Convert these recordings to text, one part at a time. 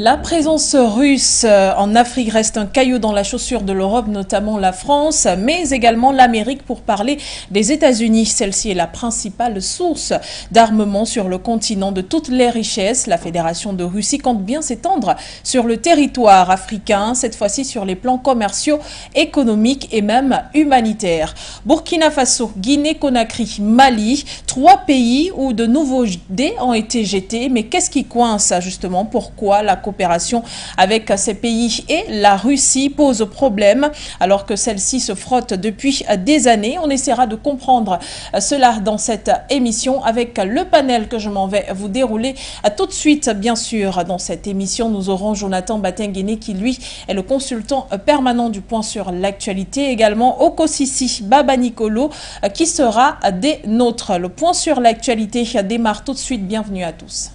La présence russe en Afrique reste un caillou dans la chaussure de l'Europe, notamment la France, mais également l'Amérique pour parler des États-Unis. Celle-ci est la principale source d'armement sur le continent de toutes les richesses. La Fédération de Russie compte bien s'étendre sur le territoire africain, cette fois-ci sur les plans commerciaux, économiques et même humanitaires. Burkina Faso, Guinée-Conakry, Mali, 3 pays où de nouveaux dés ont été jetés. Mais qu'est-ce qui coince justement? Pourquoi la coopération avec ces pays et la Russie pose problème alors que celle-ci se frotte depuis des années? On essaiera de comprendre cela dans cette émission avec le panel que je m'en vais vous dérouler tout de suite. Bien sûr, dans cette émission, nous aurons Jonathan Batenguene qui, lui, est le consultant permanent du point sur l'actualité. Également, Okosisi Baba Nicolo qui sera des nôtres. Le point sur l'actualité démarre tout de suite. Bienvenue à tous.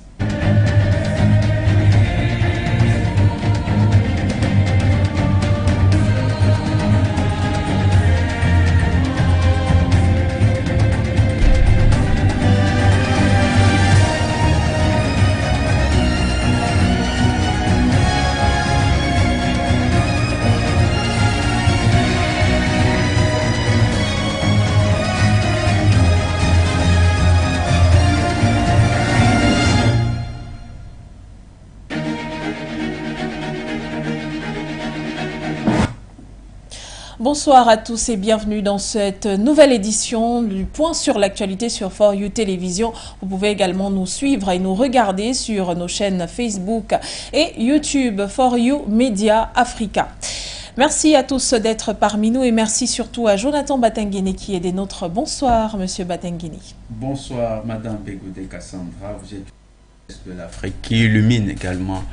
Bonsoir à tous et bienvenue dans cette nouvelle édition du point sur l'actualité sur For You Télévision. Vous pouvez également nous suivre et nous regarder sur nos chaînes Facebook et YouTube For You Media Africa. Merci à tous d'être parmi nous et merci surtout à Jonathan Batenguene qui est des nôtres. Bonsoir Monsieur Batenguene. Bonsoir Madame Pegoudé Cassandra, vous êtes de l'Afrique qui illumine également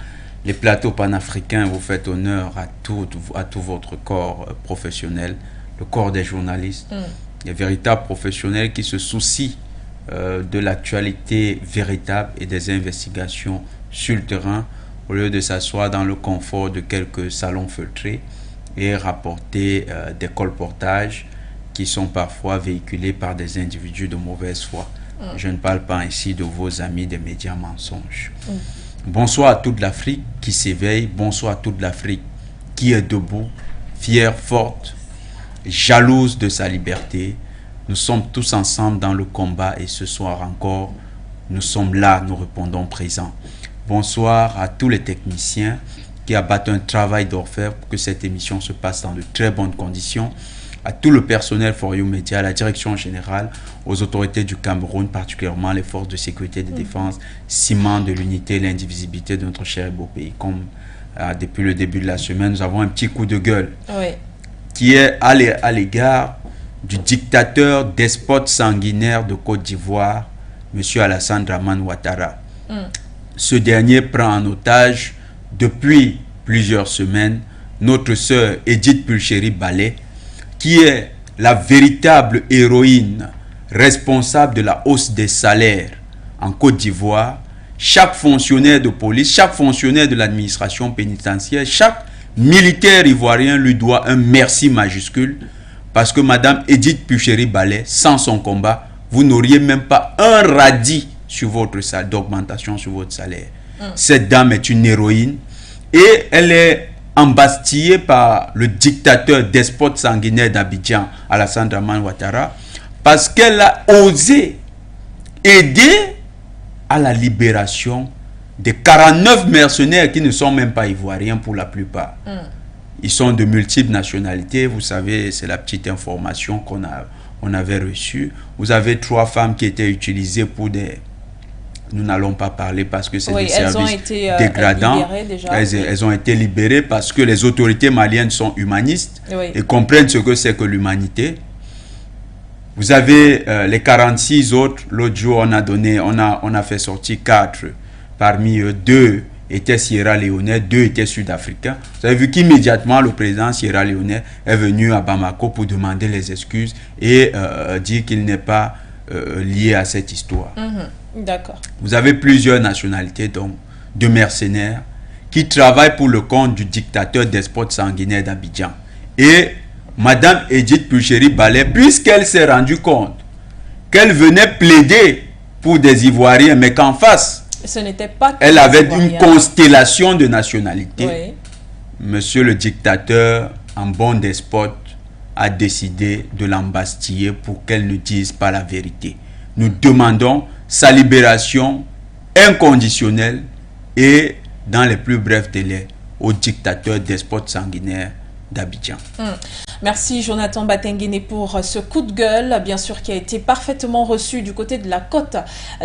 les plateaux panafricains. Vous faites honneur à tout votre corps professionnel, le corps des journalistes, les véritables professionnels qui se soucient de l'actualité véritable et des investigations sur le terrain au lieu de s'asseoir dans le confort de quelques salons feutrés et rapporter des colportages qui sont parfois véhiculés par des individus de mauvaise foi. Je ne parle pas ici de vos amis des médias mensonges. Bonsoir à toute l'Afrique qui s'éveille, bonsoir à toute l'Afrique qui est debout, fière, forte, jalouse de sa liberté. Nous sommes tous ensemble dans le combat et ce soir encore, nous sommes là, nous répondons présents. Bonsoir à tous les techniciens qui abattent un travail d'orfèvre pour que cette émission se passe dans de très bonnes conditions. À tout le personnel For You Media, à la direction générale, aux autorités du Cameroun, particulièrement les forces de sécurité et de défense, ciment de l'unité et l'indivisibilité de notre cher et beau pays. Comme depuis le début de la semaine, nous avons un petit coup de gueule qui est à l'égard du dictateur despote sanguinaire de Côte d'Ivoire, M. Alassane Dramane Ouattara. Ce dernier prend en otage depuis plusieurs semaines notre sœur Edith Pulchéry Ballet, qui est la véritable héroïne responsable de la hausse des salaires en Côte d'Ivoire. Chaque fonctionnaire de police, chaque fonctionnaire de l'administration pénitentiaire, chaque militaire ivoirien lui doit un merci majuscule parce que Madame Edith Pulchéry Ballet, sans son combat, vous n'auriez même pas un radis sur votre salaire, d'augmentation sur votre salaire. Cette dame est une héroïne et elle est embastillée par le dictateur despote sanguinaire d'Abidjan, Alassane Dramane Ouattara, parce qu'elle a osé aider à la libération des 49 mercenaires qui ne sont même pas ivoiriens pour la plupart. Ils sont de multiples nationalités, vous savez, c'est la petite information qu'on avait reçue. Vous avez 3 femmes qui étaient utilisées pour des... Nous n'allons pas parler parce que c'est des services dégradants. Elles ont été libérées parce que les autorités maliennes sont humanistes et comprennent ce que c'est que l'humanité. Vous avez les 46 autres. L'autre jour, on a fait sortir 4. Parmi eux, 2 étaient Sierra-Léonais, 2 étaient Sud-Africains. Vous avez vu qu'immédiatement, le président Sierra-Léonais est venu à Bamako pour demander les excuses et dire qu'il n'est pas lié à cette histoire. D'accord. Vous avez plusieurs nationalités, donc, de mercenaires qui travaillent pour le compte du dictateur despote sanguinaire d'Abidjan. Et Madame Edith Pulchéry Ballet, puisqu'elle s'est rendue compte qu'elle venait plaider pour des Ivoiriens, mais qu'en face, Ce n'était pas... Elle avait une constellation de nationalités. Oui. Monsieur le dictateur, en bon despote, a décidé de l'embastiller pour qu'elle ne dise pas la vérité. Nous demandons sa libération inconditionnelle et dans les plus brefs délais au dictateur despote sanguinaire d'Abidjan. Merci Jonathan Batengene pour ce coup de gueule, bien sûr qui a été parfaitement reçu du côté de la Côte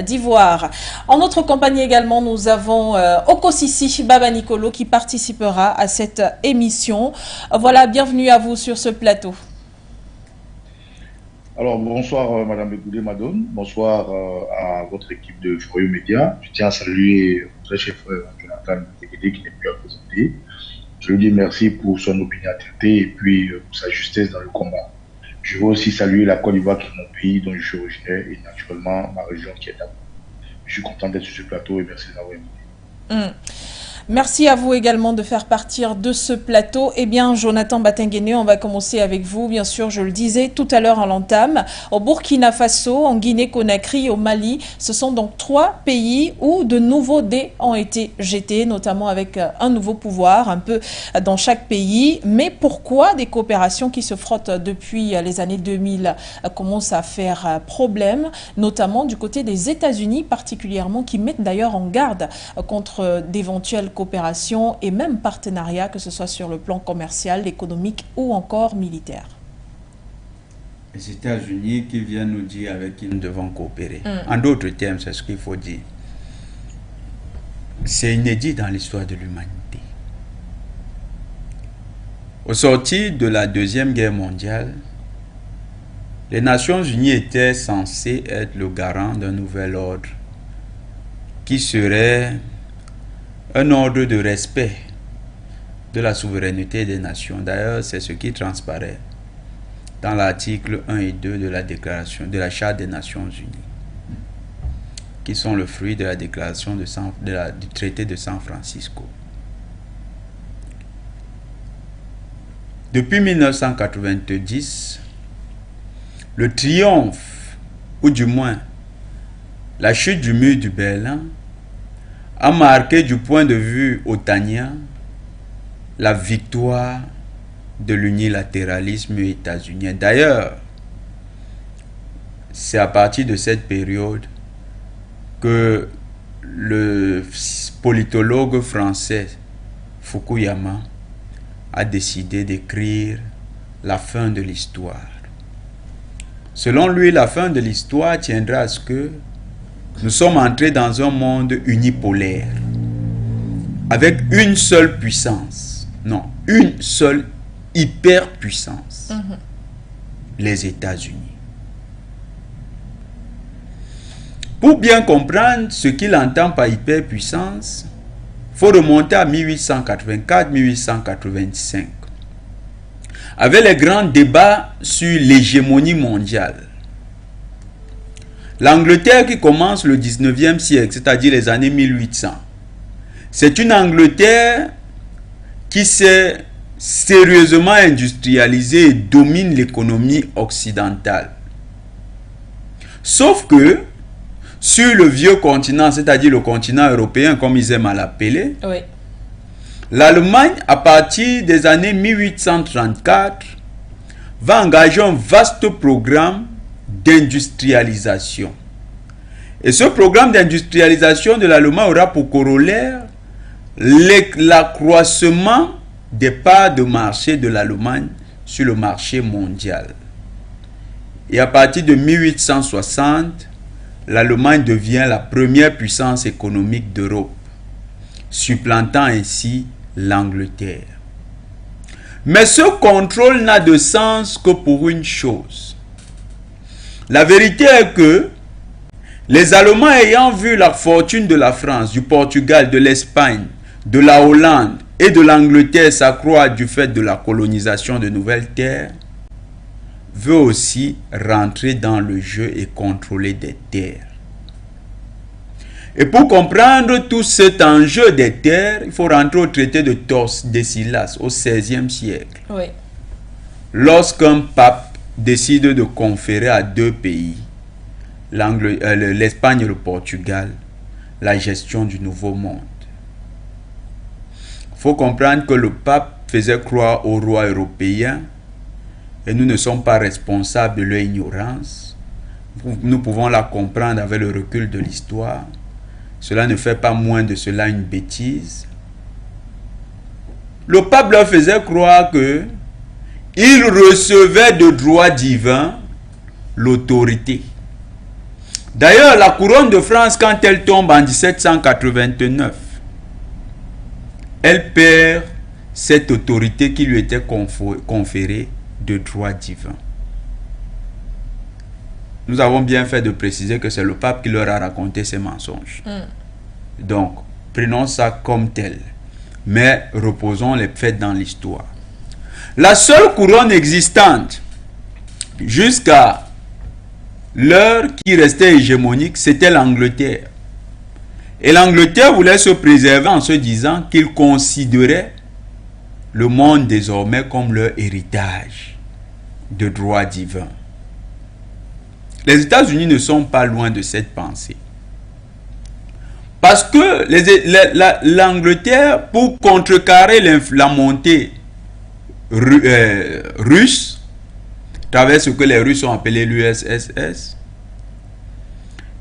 d'Ivoire. En notre compagnie également, nous avons Okosisi Baba Nicolo qui participera à cette émission. Voilà, bienvenue à vous sur ce plateau. Alors, bonsoir Madame Begoudé Madone, bonsoir à votre équipe de Foyer Média. Je tiens à saluer votre chef Jonathan Batengene qui n'est plus à présenter. Je lui dis merci pour son opiniâtreté et puis pour sa justesse dans le combat. Je veux aussi saluer la Côte d'Ivoire qui est mon pays dont je suis originaire et naturellement ma région qui est d'abord. Je suis content d'être sur ce plateau et merci de m'avoir invité. Merci à vous également de faire partir de ce plateau. Eh bien, Jonathan Batengene, on va commencer avec vous. Bien sûr, je le disais tout à l'heure en l'entame. Au Burkina Faso, en Guinée-Conakry, au Mali, ce sont donc 3 pays où de nouveaux dés ont été jetés, notamment avec un nouveau pouvoir, un peu dans chaque pays. Mais pourquoi des coopérations qui se frottent depuis les années 2000 commencent à faire problème, notamment du côté des États-Unis particulièrement, qui mettent d'ailleurs en garde contre d'éventuelles coopération et même partenariat, que ce soit sur le plan commercial, économique ou encore militaire. Les États-Unis qui viennent nous dire avec qui nous devons coopérer. En d'autres termes, c'est ce qu'il faut dire. C'est inédit dans l'histoire de l'humanité. Au sortir de la Deuxième Guerre mondiale, les Nations Unies étaient censées être le garant d'un nouvel ordre qui serait un ordre de respect de la souveraineté des nations. D'ailleurs, c'est ce qui transparaît dans l'article 1 et 2 de la déclaration de la Charte des Nations Unies, qui sont le fruit de la déclaration du traité de San Francisco. Depuis 1990, le triomphe, ou du moins la chute du mur du Berlin, a marqué du point de vue otanien la victoire de l'unilatéralisme états-unien. D'ailleurs, c'est à partir de cette période que le politologue français Fukuyama a décidé d'écrire la fin de l'histoire. Selon lui, la fin de l'histoire tiendra à ce que nous sommes entrés dans un monde unipolaire, avec une seule puissance, non, une seule hyperpuissance, les États-Unis. Pour bien comprendre ce qu'il entend par hyperpuissance, il faut remonter à 1884-1885, avec les grands débats sur l'hégémonie mondiale. L'Angleterre qui commence le 19e siècle, c'est-à-dire les années 1800, c'est une Angleterre qui s'est sérieusement industrialisée et domine l'économie occidentale. Sauf que, sur le vieux continent, c'est-à-dire le continent européen, comme ils aiment à l'appeler, oui, l'Allemagne, à partir des années 1834, va engager un vaste programme d'industrialisation. Et ce programme d'industrialisation de l'Allemagne aura pour corollaire l'accroissement des parts de marché de l'Allemagne sur le marché mondial. Et à partir de 1860, l'Allemagne devient la première puissance économique d'Europe, supplantant ainsi l'Angleterre. Mais ce contrôle n'a de sens que pour une chose. La vérité est que les Allemands ayant vu la fortune de la France, du Portugal, de l'Espagne, de la Hollande et de l'Angleterre s'accroître du fait de la colonisation de nouvelles terres, veut aussi rentrer dans le jeu et contrôler des terres. Et pour comprendre tout cet enjeu des terres, il faut rentrer au traité de Tordesillas au XVIe siècle. oui. Lorsqu'un pape décide de conférer à 2 pays, l'Espagne et le Portugal, la gestion du nouveau monde. Il faut comprendre que le pape faisait croire aux rois européens et nous ne sommes pas responsables de leur ignorance. Nous pouvons la comprendre avec le recul de l'histoire. Cela ne fait pas moins de cela une bêtise. Le pape leur faisait croire que ils recevaient de droit divin l'autorité. D'ailleurs, la couronne de France, quand elle tombe en 1789, elle perd cette autorité qui lui était conférée de droit divin. Nous avons bien fait de préciser que c'est le pape qui leur a raconté ces mensonges. Donc, prenons ça comme tel, mais reposons les faits dans l'histoire. La seule couronne existante jusqu'à l'heure qui restait hégémonique, c'était l'Angleterre. Et l'Angleterre voulait se préserver en se disant qu'ils considéraient le monde désormais comme leur héritage de droit divin. Les États-Unis ne sont pas loin de cette pensée. Parce que l'Angleterre, pour contrecarrer la montée russe, à travers ce que les Russes ont appelé l'URSS,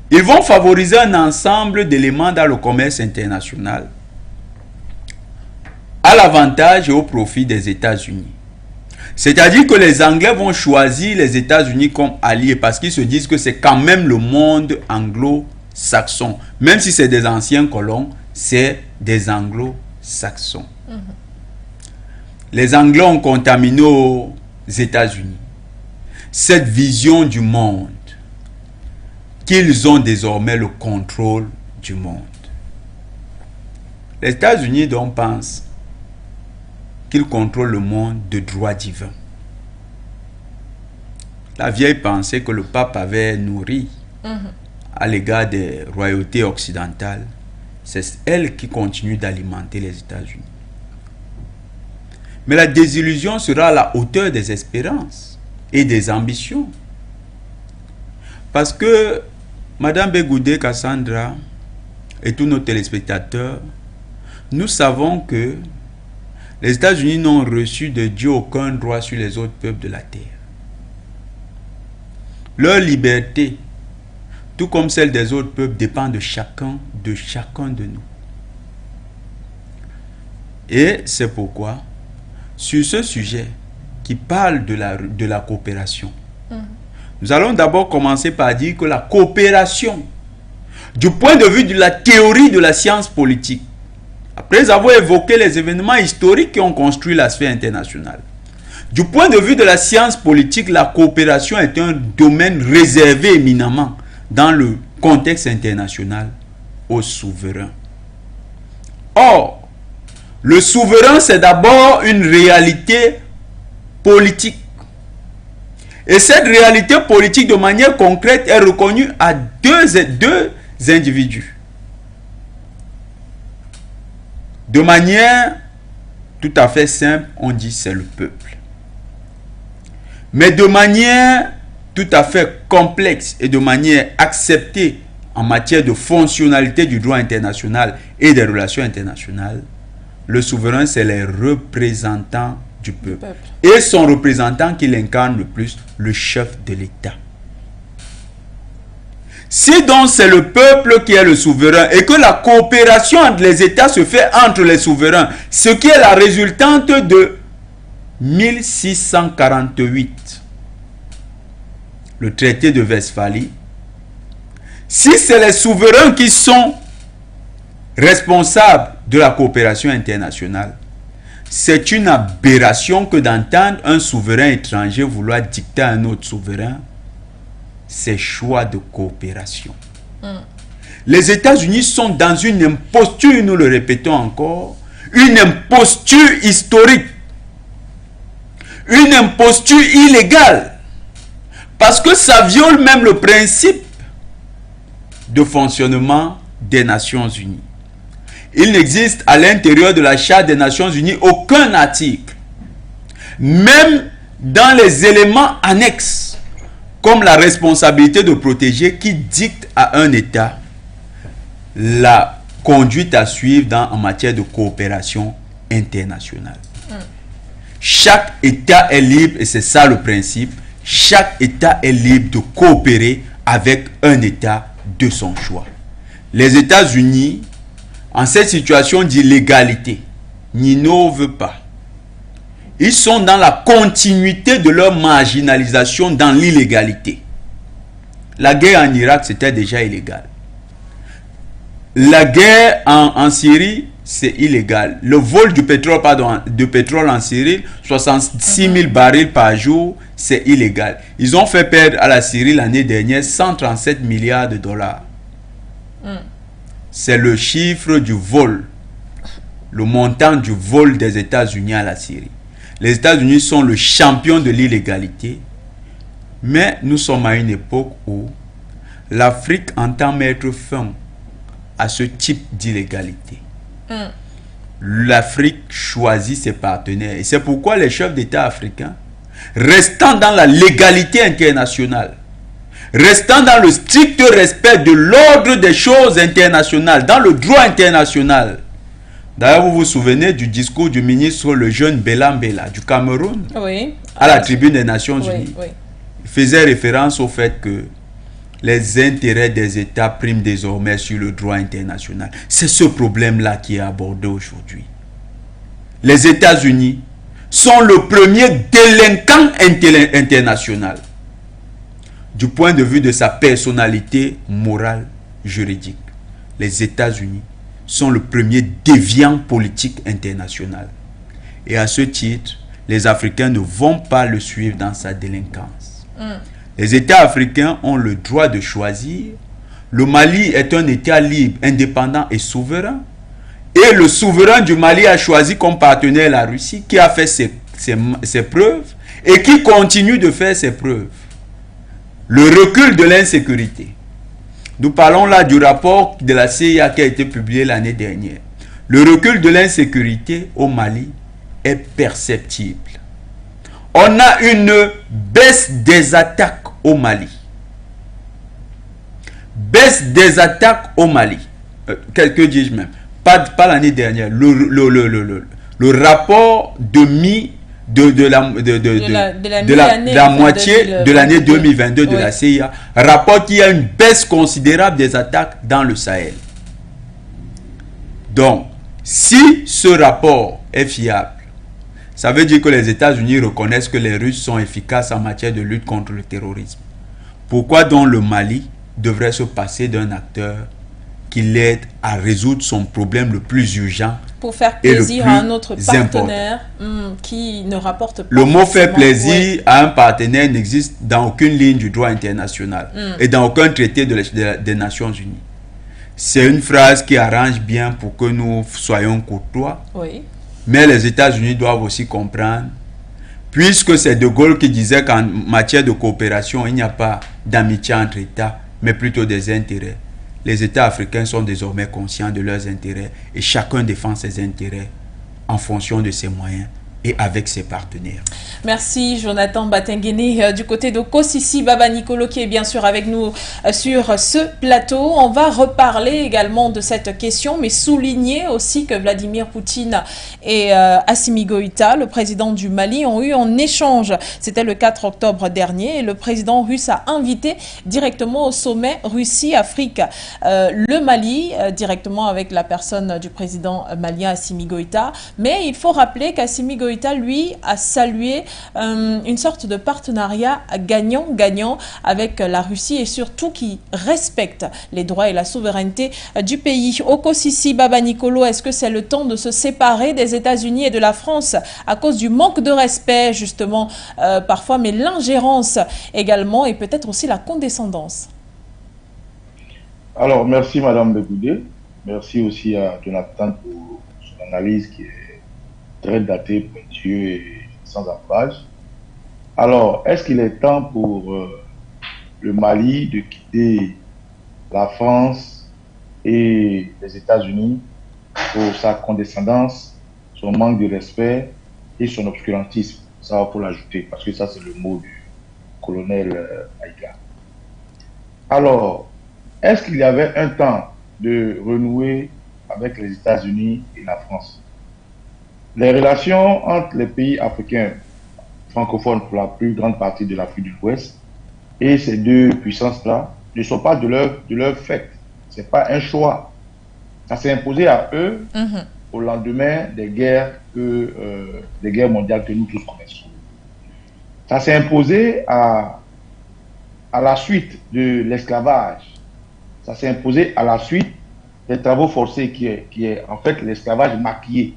ils vont favoriser un ensemble d'éléments dans le commerce international à l'avantage et au profit des États-Unis. C'est-à-dire que les Anglais vont choisir les États-Unis comme alliés parce qu'ils se disent que c'est quand même le monde anglo-saxon. Même si c'est des anciens colons, c'est des anglo-saxons. Les Anglais ont contaminé aux États-Unis cette vision du monde, qu'ils ont désormais le contrôle du monde. Les États-Unis donc pensent qu'ils contrôlent le monde de droit divin. La vieille pensée que le pape avait nourrie à l'égard des royautés occidentales, c'est elle qui continue d'alimenter les États-Unis. Mais la désillusion sera à la hauteur des espérances et des ambitions. Parce que Madame Begoudé Cassandra et tous nos téléspectateurs, nous savons que les États-Unis n'ont reçu de Dieu aucun droit sur les autres peuples de la terre. Leur liberté, tout comme celle des autres peuples, dépend de chacun de nous. Et c'est pourquoi, sur ce sujet qui parle de la coopération, nous allons d'abord commencer par dire que la coopération, du point de vue de la théorie de la science politique, après avoir évoqué les événements historiques qui ont construit la sphère internationale, du point de vue de la science politique, la coopération est un domaine réservé éminemment dans le contexte international aux souverains. Or, le souverain, c'est d'abord une réalité politique. Et cette réalité politique, de manière concrète, est reconnue à deux individus. De manière tout à fait simple, on dit c'est le peuple. Mais de manière tout à fait complexe et de manière acceptée en matière de fonctionnalité du droit international et des relations internationales, le souverain, c'est les représentants du peuple. Et son représentant qui l'incarne le plus, le chef de l'État. Si donc c'est le peuple qui est le souverain et que la coopération entre les États se fait entre les souverains, ce qui est la résultante de 1648, le traité de Westphalie, si c'est les souverains qui sont responsables de la coopération internationale, c'est une aberration que d'entendre un souverain étranger vouloir dicter à un autre souverain ses choix de coopération. Les États-Unis sont dans une imposture, nous le répétons encore, une imposture historique, une imposture illégale, parce que ça viole même le principe de fonctionnement des Nations Unies. Il n'existe à l'intérieur de la Charte des Nations Unies aucun article, même dans les éléments annexes, comme la responsabilité de protéger, qui dicte à un État la conduite à suivre en matière de coopération internationale. Chaque État est libre, et c'est ça le principe, chaque État est libre de coopérer avec un État de son choix. Les États-Unis, en cette situation d'illégalité, n'innovent pas. Ils sont dans la continuité de leur marginalisation dans l'illégalité. La guerre en Irak, c'était déjà illégal. La guerre en Syrie, c'est illégal. Le vol du pétrole, de pétrole en Syrie, 66 000 barils par jour, c'est illégal. Ils ont fait perdre à la Syrie l'année dernière 137 milliards de dollars. C'est le chiffre du vol, le montant du vol des États-Unis à la Syrie. Les États-Unis sont le champion de l'illégalité, mais nous sommes à une époque où l'Afrique entend mettre fin à ce type d'illégalité. L'Afrique choisit ses partenaires. Et c'est pourquoi les chefs d'État africains, restant dans la légalité internationale, restant dans le strict respect de l'ordre des choses internationales, dans le droit international. D'ailleurs, vous vous souvenez du discours du ministre, le jeune Bella Mbella, du Cameroun, à la tribune des Nations Unies. Il faisait référence au fait que les intérêts des États priment désormais sur le droit international. C'est ce problème-là qui est abordé aujourd'hui. Les États-Unis sont le premier délinquant international du point de vue de sa personnalité morale juridique. Les États-Unis sont le premier déviant politique international. Et à ce titre, les Africains ne vont pas le suivre dans sa délinquance. Les États africains ont le droit de choisir. Le Mali est un État libre, indépendant et souverain. Et le souverain du Mali a choisi comme partenaire la Russie, qui a fait ses preuves et qui continue de faire ses preuves. Le recul de l'insécurité. Nous parlons là du rapport de la CIA qui a été publié l'année dernière. Le recul de l'insécurité au Mali est perceptible. On a une baisse des attaques au Mali. Baisse des attaques au Mali. Que dis-je même? Pas l'année dernière. Le rapport de la moitié de l'année 2022 de la CIA rapporte qu'il y a une baisse considérable des attaques dans le Sahel. Donc, si ce rapport est fiable, ça veut dire que les États-Unis reconnaissent que les Russes sont efficaces en matière de lutte contre le terrorisme. Pourquoi donc le Mali devrait se passer d'un acteur qui l'aide à résoudre son problème le plus urgent pour faire plaisir à un autre partenaire qui ne rapporte pas. Le mot faire plaisir à un partenaire n'existe dans aucune ligne du droit international et dans aucun traité des Nations Unies. C'est une phrase qui arrange bien pour que nous soyons courtois. Mais les États-Unis doivent aussi comprendre, puisque c'est De Gaulle qui disait qu'en matière de coopération, il n'y a pas d'amitié entre États, mais plutôt des intérêts. Les États africains sont désormais conscients de leurs intérêts et chacun défend ses intérêts en fonction de ses moyens et avec ses partenaires. Merci Jonathan Batengene du côté de Kosisi Baba Nicolo qui est bien sûr avec nous sur ce plateau. On va reparler également de cette question, mais souligner aussi que Vladimir Poutine et Assimi Goïta, le président du Mali, ont eu un échange. C'était le 4 octobre dernier et le président russe a invité directement au sommet Russie-Afrique le Mali, directement avec la personne du président malien Assimi Goïta. Mais il faut rappeler qu'Assimi Goïta, lui, a salué une sorte de partenariat gagnant-gagnant avec la Russie et surtout qui respecte les droits et la souveraineté du pays. Okosisi Baba Nicolo, est-ce que c'est le temps de se séparer des États-Unis et de la France à cause du manque de respect, justement, parfois, mais l'ingérence également et peut-être aussi la condescendance? Alors, merci Madame Begoudé. Merci aussi à Jonathan pour son analyse qui est très daté, pointueux et sans ambages. Alors, est-ce qu'il est temps pour le Mali de quitter la France et les États-Unis pour sa condescendance, son manque de respect et son obscurantisme? Ça va pour l'ajouter, parce que ça c'est le mot du colonel Aïga. Alors, est-ce qu'il y avait un temps de renouer avec les États-Unis et la France. Les relations entre les pays africains francophones pour la plus grande partie de l'Afrique de l'Ouest et ces deux puissances-là ne sont pas de leur fait. Ce n'est pas un choix. Ça s'est imposé à eux au lendemain des guerres mondiales que nous tous connaissons. Ça s'est imposé à la suite de l'esclavage. Ça s'est imposé à la suite des travaux forcés qui est en fait l'esclavage maquillé.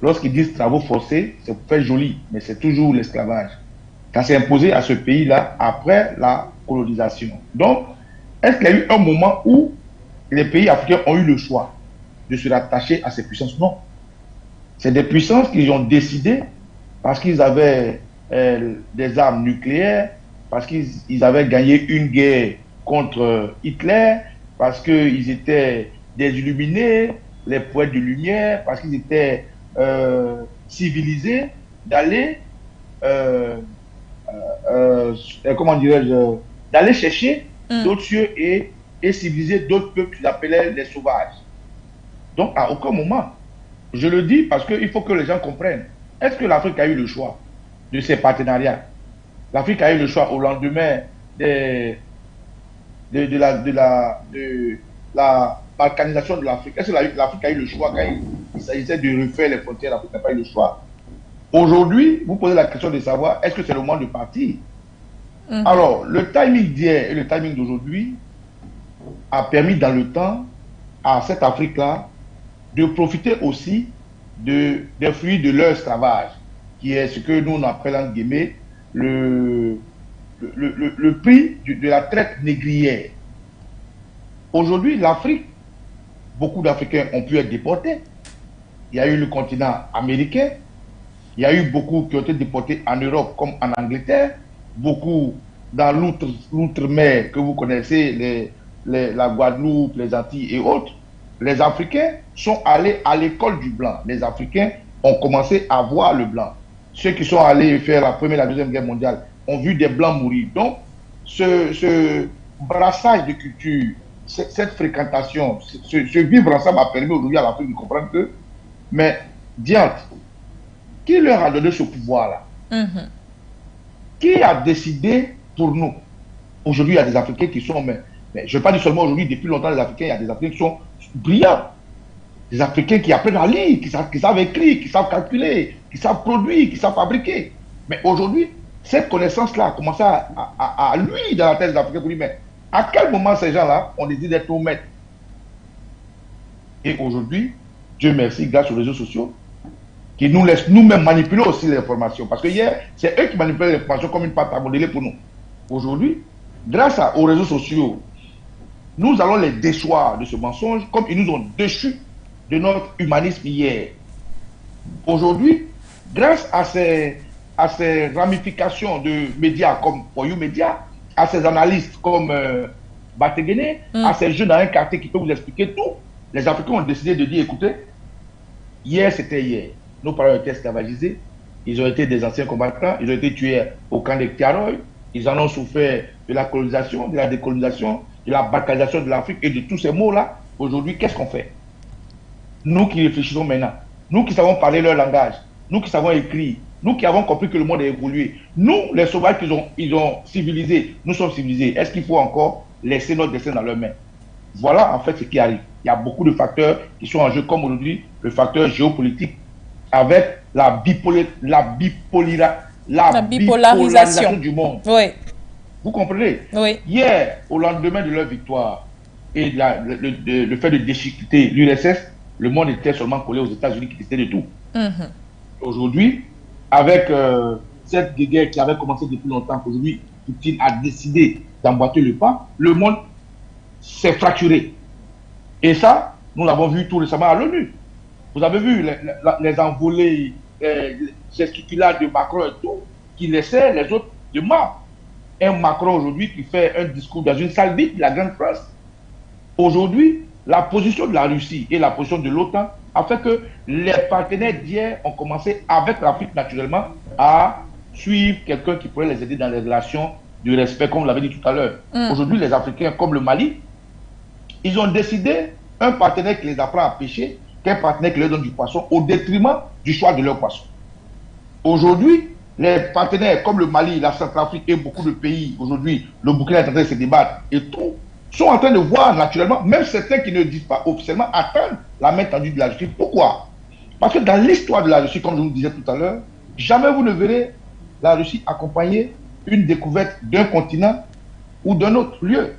Lorsqu'ils disent travaux forcés, c'est pour faire joli, mais c'est toujours l'esclavage. Ça s'est imposé à ce pays-là après la colonisation. Donc, est-ce qu'il y a eu un moment où les pays africains ont eu le choix de se rattacher à ces puissances? Non. C'est des puissances qui ont décidé, parce qu'ils avaient des armes nucléaires, parce qu'ils avaient gagné une guerre contre Hitler, parce qu'ils étaient des illuminés, les poètes de lumière, parce qu'ils étaient civilisés, d'aller comment dirais-je, d'aller chercher d'autres cieux et civiliser d'autres peuples qu'ils appelaient les sauvages. Donc, à aucun moment, je le dis parce qu'il faut que les gens comprennent, est-ce que l'Afrique a eu le choix de ces partenariats? L'Afrique a eu le choix au lendemain de la balkanisation de l'Afrique. Est-ce que l'Afrique a eu le choix quand il s'agissait de refaire les frontières? L'Afrique n'a pas eu le choix. Aujourd'hui, vous posez la question de savoir, est-ce que c'est le moment de partir? Alors, le timing d'hier et le timing d'aujourd'hui a permis dans le temps à cette Afrique-là de profiter aussi des fruits de leur esclavage, qui est ce que nous on appelle en guillemets le prix de la traite négrière. Aujourd'hui, l'Afrique, beaucoup d'Africains ont pu être déportés. Il y a eu le continent américain, il y a eu beaucoup qui ont été déportés en Europe comme en Angleterre, beaucoup dans l'outre-mer que vous connaissez, la Guadeloupe, les Antilles et autres. Les Africains sont allés à l'école du blanc. Les Africains ont commencé à voir le blanc. Ceux qui sont allés faire la Première et la Deuxième Guerre mondiale ont vu des blancs mourir. Donc, ce brassage de culture, cette fréquentation, ce vivre ensemble a permis aujourd'hui à l'Afrique de comprendre que, mais, diantre, qui leur a donné ce pouvoir-là? Qui a décidé pour nous? Aujourd'hui, il y a des Africains qui sont, mais je ne veux pas dire seulement aujourd'hui, depuis longtemps, les Africains, il y a des Africains qui sont brillants. Des Africains qui apprennent à lire, qui savent écrire, qui savent calculer, qui savent produire, qui savent fabriquer. Mais aujourd'hui, cette connaissance-là a commencé à lui dans la tête des Africains pour dire, mais à quel moment ces gens-là ont décidé d'être nos maîtres? Et aujourd'hui, Dieu merci, grâce aux réseaux sociaux, qui nous laissent nous-mêmes manipuler aussi l'information. Parce que hier, c'est eux qui manipulaient l'information comme une pâte à modeler pour nous. Aujourd'hui, grâce aux réseaux sociaux, nous allons les déchoir de ce mensonge comme ils nous ont déchus de notre humanisme hier. Aujourd'hui, grâce à ces ramifications de médias comme Voyou Média, à ces analystes comme Bategene, à ces jeunes dans un quartier qui peuvent vous expliquer tout, les Africains ont décidé de dire, écoutez, hier c'était hier. Nos parents ont été esclavagisés, ils ont été des anciens combattants, ils ont été tués au camp de Tiaroy, ils en ont souffert de la colonisation, de la décolonisation, de la balkanisation de l'Afrique et de tous ces mots-là. Aujourd'hui, qu'est-ce qu'on fait? Nous qui réfléchissons maintenant, nous qui savons parler leur langage, nous qui savons écrire, nous qui avons compris que le monde a évolué, nous, les sauvages qu'ils ont civilisés, nous sommes civilisés. Est-ce qu'il faut encore laisser notre destin dans leurs mains? Voilà en fait ce qui arrive. Il y a beaucoup de facteurs qui sont en jeu, comme aujourd'hui le facteur géopolitique avec la bipolarisation du monde. Oui. Vous comprenez? Oui. Hier, au lendemain de leur victoire et le fait de déchiqueter l'URSS, le monde était seulement collé aux États-Unis qui décidaient de tout. Aujourd'hui, avec cette guerre qui avait commencé depuis longtemps, qu'aujourd'hui Poutine a décidé d'emboîter le pas, le monde s'est fracturé. Et ça, nous l'avons vu tout récemment à l'ONU. Vous avez vu les envolées, ces là de Macron et tout, qui laissaient les autres de marre. Un Macron aujourd'hui qui fait un discours dans une salle vide de la Grande France. Aujourd'hui, la position de la Russie et la position de l'OTAN a fait que les partenaires d'hier ont commencé, avec l'Afrique naturellement, à suivre quelqu'un qui pourrait les aider dans les relations de respect, comme vous l'avez dit tout à l'heure. Aujourd'hui, les Africains, comme le Mali, ils ont décidé un partenaire qui les apprend à pêcher qu'un partenaire qui leur donne du poisson au détriment du choix de leur poisson. Aujourd'hui, les partenaires comme le Mali, la Centrafrique et beaucoup de pays, aujourd'hui, le Burkina est en train de se débattre et tout, sont en train de voir naturellement, même certains qui ne disent pas officiellement, attendre la main tendue de la Russie. Pourquoi? Parce que dans l'histoire de la Russie, comme je vous le disais tout à l'heure, jamais vous ne verrez la Russie accompagner une découverte d'un continent ou d'un autre lieu.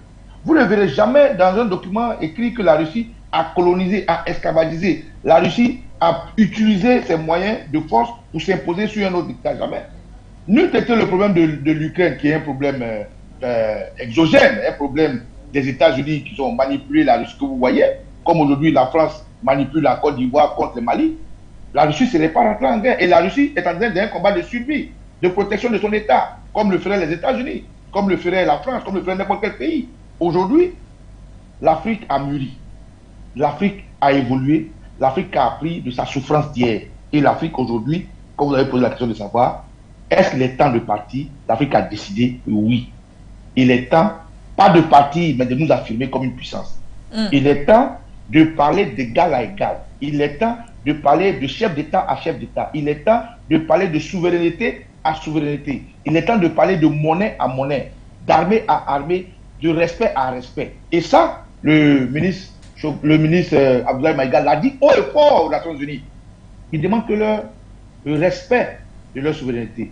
Vous ne verrez jamais dans un document écrit que la Russie a colonisé, a esclavagisé. La Russie a utilisé ses moyens de force pour s'imposer sur un autre État. Jamais. Nul n'était le problème de l'Ukraine, qui est un problème exogène, un problème des États-Unis qui ont manipulé la Russie, que vous voyez, comme aujourd'hui la France manipule la Côte d'Ivoire contre le Mali. La Russie ne serait pas rentrée en guerre. Et la Russie est en train d'un combat de survie, de protection de son État, comme le feraient les États-Unis, comme le ferait la France, comme le ferait n'importe quel pays. Aujourd'hui, l'Afrique a mûri. L'Afrique a évolué. L'Afrique a appris de sa souffrance d'hier. Et l'Afrique aujourd'hui, comme vous avez posé la question de savoir, est-ce qu'il est temps de partir? L'Afrique a décidé oui. Il est temps, pas de partir, mais de nous affirmer comme une puissance. Il est temps de parler d'égal à égal. Il est temps de parler de chef d'État à chef d'État. Il est temps de parler de souveraineté à souveraineté. Il est temps de parler de monnaie à monnaie, d'armée à armée, de respect à respect. Et ça, le ministre Abdoulaye Maïga l'a dit haut et fort aux Nations Unies. Il demande que le respect de leur souveraineté,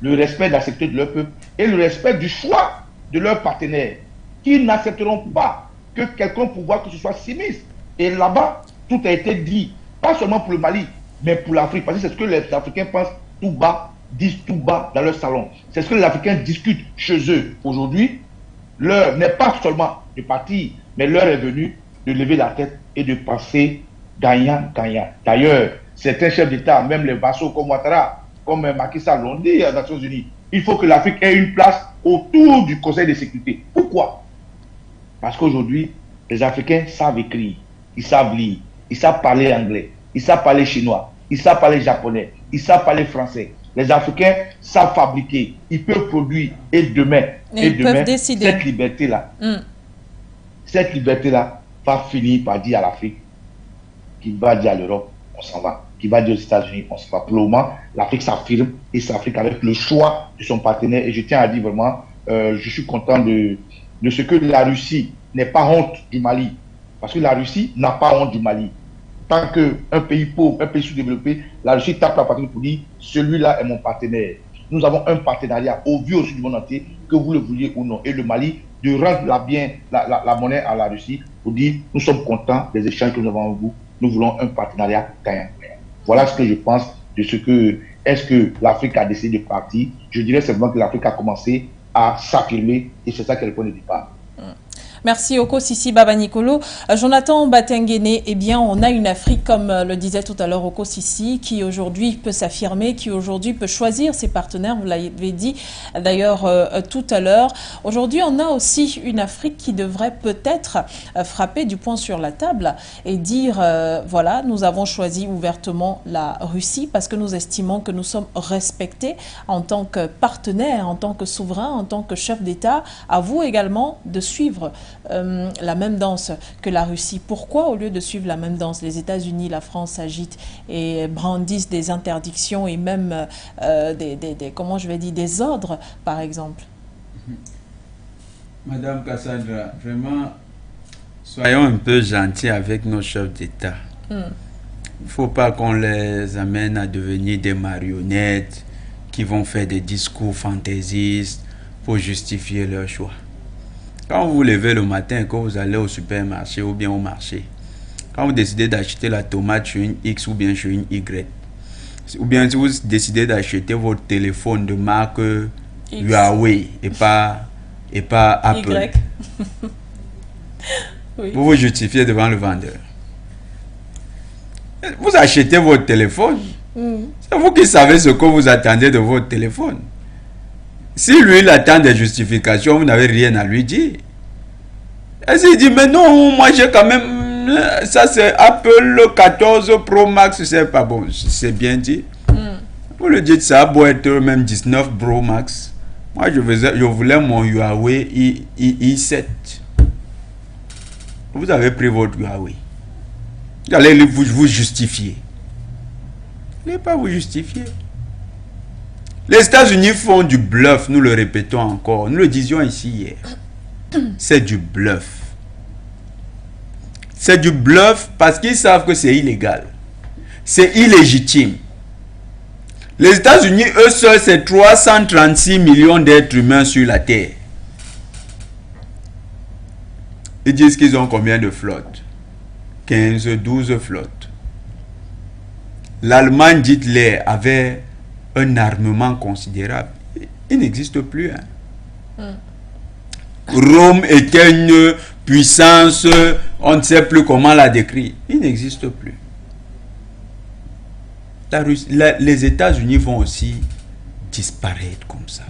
le respect de la sécurité de leur peuple et le respect du choix de leurs partenaires, qui n'accepteront pas que quelqu'un pouvoir que ce soit s'immisce. Et là-bas, tout a été dit, pas seulement pour le Mali, mais pour l'Afrique, parce que c'est ce que les Africains pensent tout bas, disent tout bas dans leur salon. C'est ce que les Africains discutent chez eux. Aujourd'hui, l'heure n'est pas seulement de partir, mais l'heure est venue de lever la tête et de penser gagnant-gagnant. D'ailleurs, certains chefs d'État, même les vassaux comme Ouattara, comme Macky Sall l'ont dit aux Nations Unies, il faut que l'Afrique ait une place autour du Conseil de sécurité. Pourquoi? Parce qu'aujourd'hui, les Africains savent écrire, ils savent lire, ils savent parler anglais, ils savent parler chinois, ils savent parler japonais, ils savent parler français. Les Africains savent fabriquer, ils peuvent produire et demain, peuvent décider. Cette liberté-là va finir par dire à l'Afrique qu'il va dire à l'Europe, on s'en va. Qui va dire aux États-Unis, on s'en va. Pour le moment, l'Afrique s'affirme et s'affirme avec le choix de son partenaire. Et je tiens à dire vraiment, je suis content de ce que la Russie n'ait pas honte du Mali. Parce que la Russie n'a pas honte du Mali. Tant qu'un pays pauvre, un pays sous-développé, la Russie tape la patrie pour dire, celui-là est mon partenaire. Nous avons un partenariat au vu aussi du monde entier, que vous le vouliez ou non. Et le Mali, de rendre la monnaie à la Russie pour dire, nous sommes contents des échanges que nous avons avec vous. Nous voulons un partenariat gagnant. Voilà ce que je pense de ce que, est-ce que l'Afrique a décidé de partir? Je dirais simplement que l'Afrique a commencé à s'affirmer et c'est ça qui est le point de départ. Merci Oko Sissi Baba Nicolo. Jonathan Batengene, eh bien, on a une Afrique, comme le disait tout à l'heure Oko Sissi, qui aujourd'hui peut s'affirmer, qui aujourd'hui peut choisir ses partenaires, vous l'avez dit d'ailleurs tout à l'heure. Aujourd'hui, on a aussi une Afrique qui devrait peut-être frapper du poing sur la table et dire, voilà, nous avons choisi ouvertement la Russie parce que nous estimons que nous sommes respectés en tant que partenaires, en tant que souverains, en tant que chef d'État. À vous également de suivre la même danse que la Russie. Pourquoi, au lieu de suivre la même danse, les États-Unis, la France s'agitent et brandissent des interdictions et même comment je vais dire, des ordres, par exemple? Madame Cassandra, vraiment, soyons un peu gentils avec nos chefs d'État. Il ne faut pas qu'on les amène à devenir des marionnettes qui vont faire des discours fantaisistes pour justifier leur choix. Quand vous vous levez le matin, quand vous allez au supermarché ou bien au marché, quand vous décidez d'acheter la tomate sur une X ou bien sur une Y, ou bien si vous décidez d'acheter votre téléphone de marque Huawei et pas Apple, oui. Vous vous justifiez devant le vendeur. Vous achetez votre téléphone, c'est vous qui savez ce que vous attendez de votre téléphone. Si lui, il attend des justifications, vous n'avez rien à lui dire. Et s'il dit, mais non, moi j'ai quand même, ça c'est Apple 14 Pro Max, c'est pas bon, c'est bien dit. Vous le dites, ça a beau être même 19 Pro Max. Moi je voulais mon Huawei i7. Vous avez pris votre Huawei. Vous allez vous justifier. Vous n'allez pas vous justifier. Les États-Unis font du bluff, nous le répétons encore. Nous le disions ici hier. C'est du bluff. C'est du bluff parce qu'ils savent que c'est illégal. C'est illégitime. Les États-Unis, eux seuls, c'est 336 millions d'êtres humains sur la Terre. Ils disent qu'ils ont combien de flottes? 15, 12 flottes. L'Allemagne d'Hitler avait un armement considérable. Il n'existe plus. Rome était une puissance, on ne sait plus comment la décrire. Il n'existe plus. Les États-Unis vont aussi disparaître comme ça.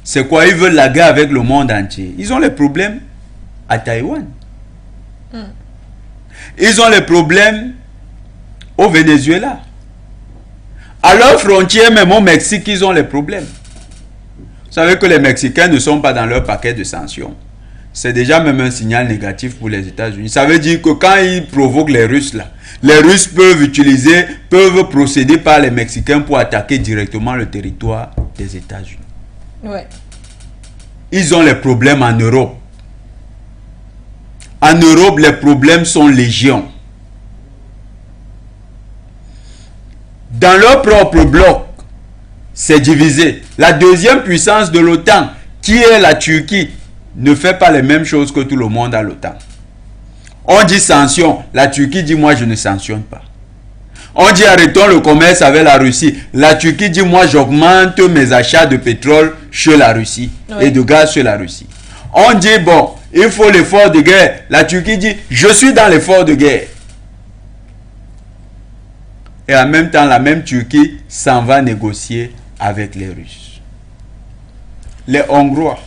C'est quoi? Ils veulent la guerre avec le monde entier. Ils ont les problèmes à Taïwan. Ils ont les problèmes au Venezuela. À leur frontière, même au Mexique, ils ont les problèmes. Vous savez que les Mexicains ne sont pas dans leur paquet de sanctions. C'est déjà même un signal négatif pour les États-Unis. Ça veut dire que quand ils provoquent les Russes là, les Russes peuvent procéder par les Mexicains pour attaquer directement le territoire des États-Unis. Ouais. Ils ont les problèmes en Europe. En Europe, les problèmes sont légion. Dans leur propre bloc, c'est divisé. La deuxième puissance de l'OTAN, qui est la Turquie, ne fait pas les mêmes choses que tout le monde à l'OTAN. On dit sanctions, la Turquie dit moi je ne sanctionne pas. On dit arrêtons le commerce avec la Russie. La Turquie dit moi j'augmente mes achats de pétrole chez la Russie et de gaz chez la Russie. On dit bon, il faut l'effort de guerre. La Turquie dit je suis dans l'effort de guerre. Et en même temps, la même Turquie s'en va négocier avec les Russes. Les Hongrois.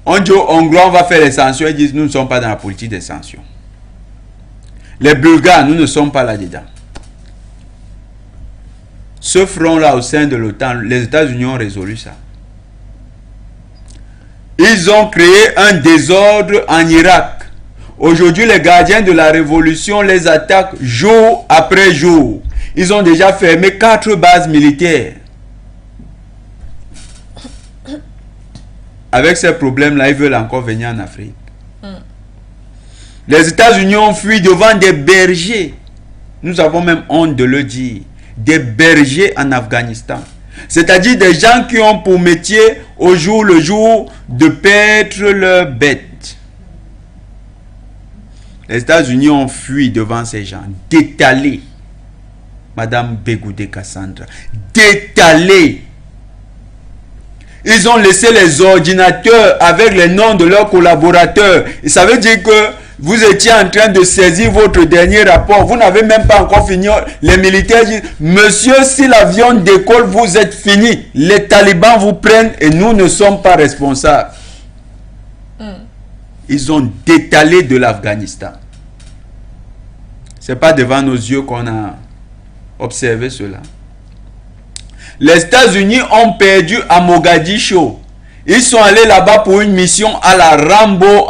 On dit aux Hongrois, on va faire les sanctions. Ils disent, nous ne sommes pas dans la politique des sanctions. Les Bulgares, nous ne sommes pas là-dedans. Ce front-là au sein de l'OTAN, les États-Unis ont résolu ça. Ils ont créé un désordre en Irak. Aujourd'hui, les gardiens de la révolution les attaquent jour après jour. Ils ont déjà fermé 4 bases militaires. Avec ces problèmes-là, ils veulent encore venir en Afrique. Les États-Unis ont fui devant des bergers. Nous avons même honte de le dire. Des bergers en Afghanistan. C'est-à-dire des gens qui ont pour métier au jour le jour de paître leurs bêtes. Les États-Unis ont fui devant ces gens, détalés. Madame Begoudé Cassandra, détalés. Ils ont laissé les ordinateurs avec les noms de leurs collaborateurs. Et ça veut dire que vous étiez en train de saisir votre dernier rapport. Vous n'avez même pas encore fini. Les militaires disent, monsieur, si l'avion décolle, vous êtes fini. Les talibans vous prennent et nous ne sommes pas responsables. Ils ont détalé de l'Afghanistan. Ce n'est pas devant nos yeux qu'on a observé cela. Les États-Unis ont perdu à Mogadiscio. Ils sont allés là-bas pour une mission à la Rambo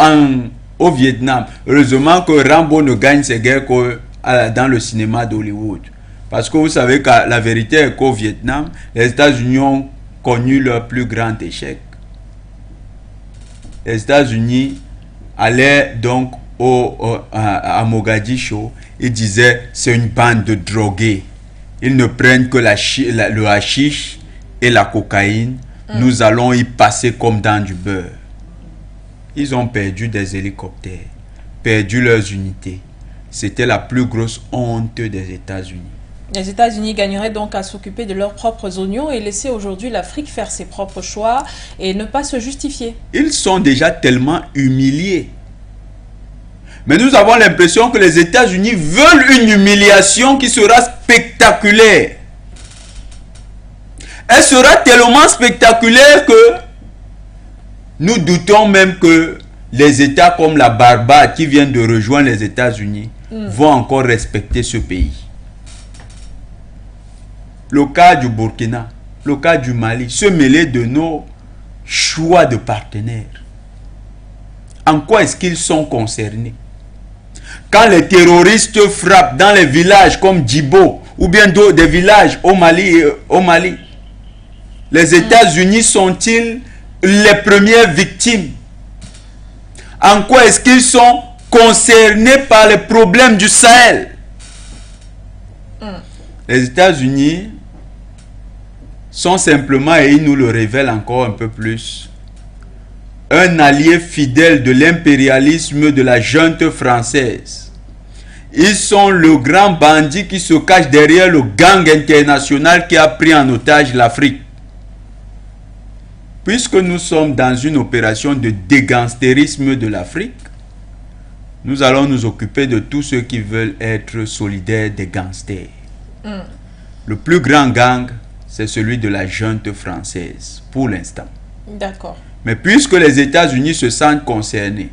au Vietnam. Heureusement que Rambo ne gagne ses guerres que dans le cinéma d'Hollywood. Parce que vous savez que la vérité est qu'au Vietnam, les États-Unis ont connu leur plus grand échec. Les États-Unis allaient donc à Mogadiscio. Ils disaient c'est une bande de drogués. Ils ne prennent que le hashish et la cocaïne. Nous allons y passer comme dans du beurre. Ils ont perdu des hélicoptères, perdu leurs unités. C'était la plus grosse honte des États-Unis. Les États-Unis gagneraient donc à s'occuper de leurs propres oignons et laisser aujourd'hui l'Afrique faire ses propres choix et ne pas se justifier. Ils sont déjà tellement humiliés. Mais nous avons l'impression que les États-Unis veulent une humiliation qui sera spectaculaire. Elle sera tellement spectaculaire que nous doutons même que les États comme la Barbade qui viennent de rejoindre les États-Unis vont encore respecter ce pays. Le cas du Burkina, le cas du Mali, se mêler de nos choix de partenaires. En quoi est-ce qu'ils sont concernés? Quand les terroristes frappent dans les villages comme Djibo ou bien des villages au Mali, les États-Unis sont-ils les premières victimes? En quoi est-ce qu'ils sont concernés par les problèmes du Sahel? Les États-Unis sont simplement, et ils nous le révèlent encore un peu plus, un allié fidèle de l'impérialisme de la junte française. Ils sont le grand bandit qui se cache derrière le gang international qui a pris en otage l'Afrique. Puisque nous sommes dans une opération de dégangsterisme de l'Afrique, nous allons nous occuper de tous ceux qui veulent être solidaires des gangsters. Le plus grand gang, c'est celui de la junte française, pour l'instant. D'accord. Mais puisque les États-Unis se sentent concernés,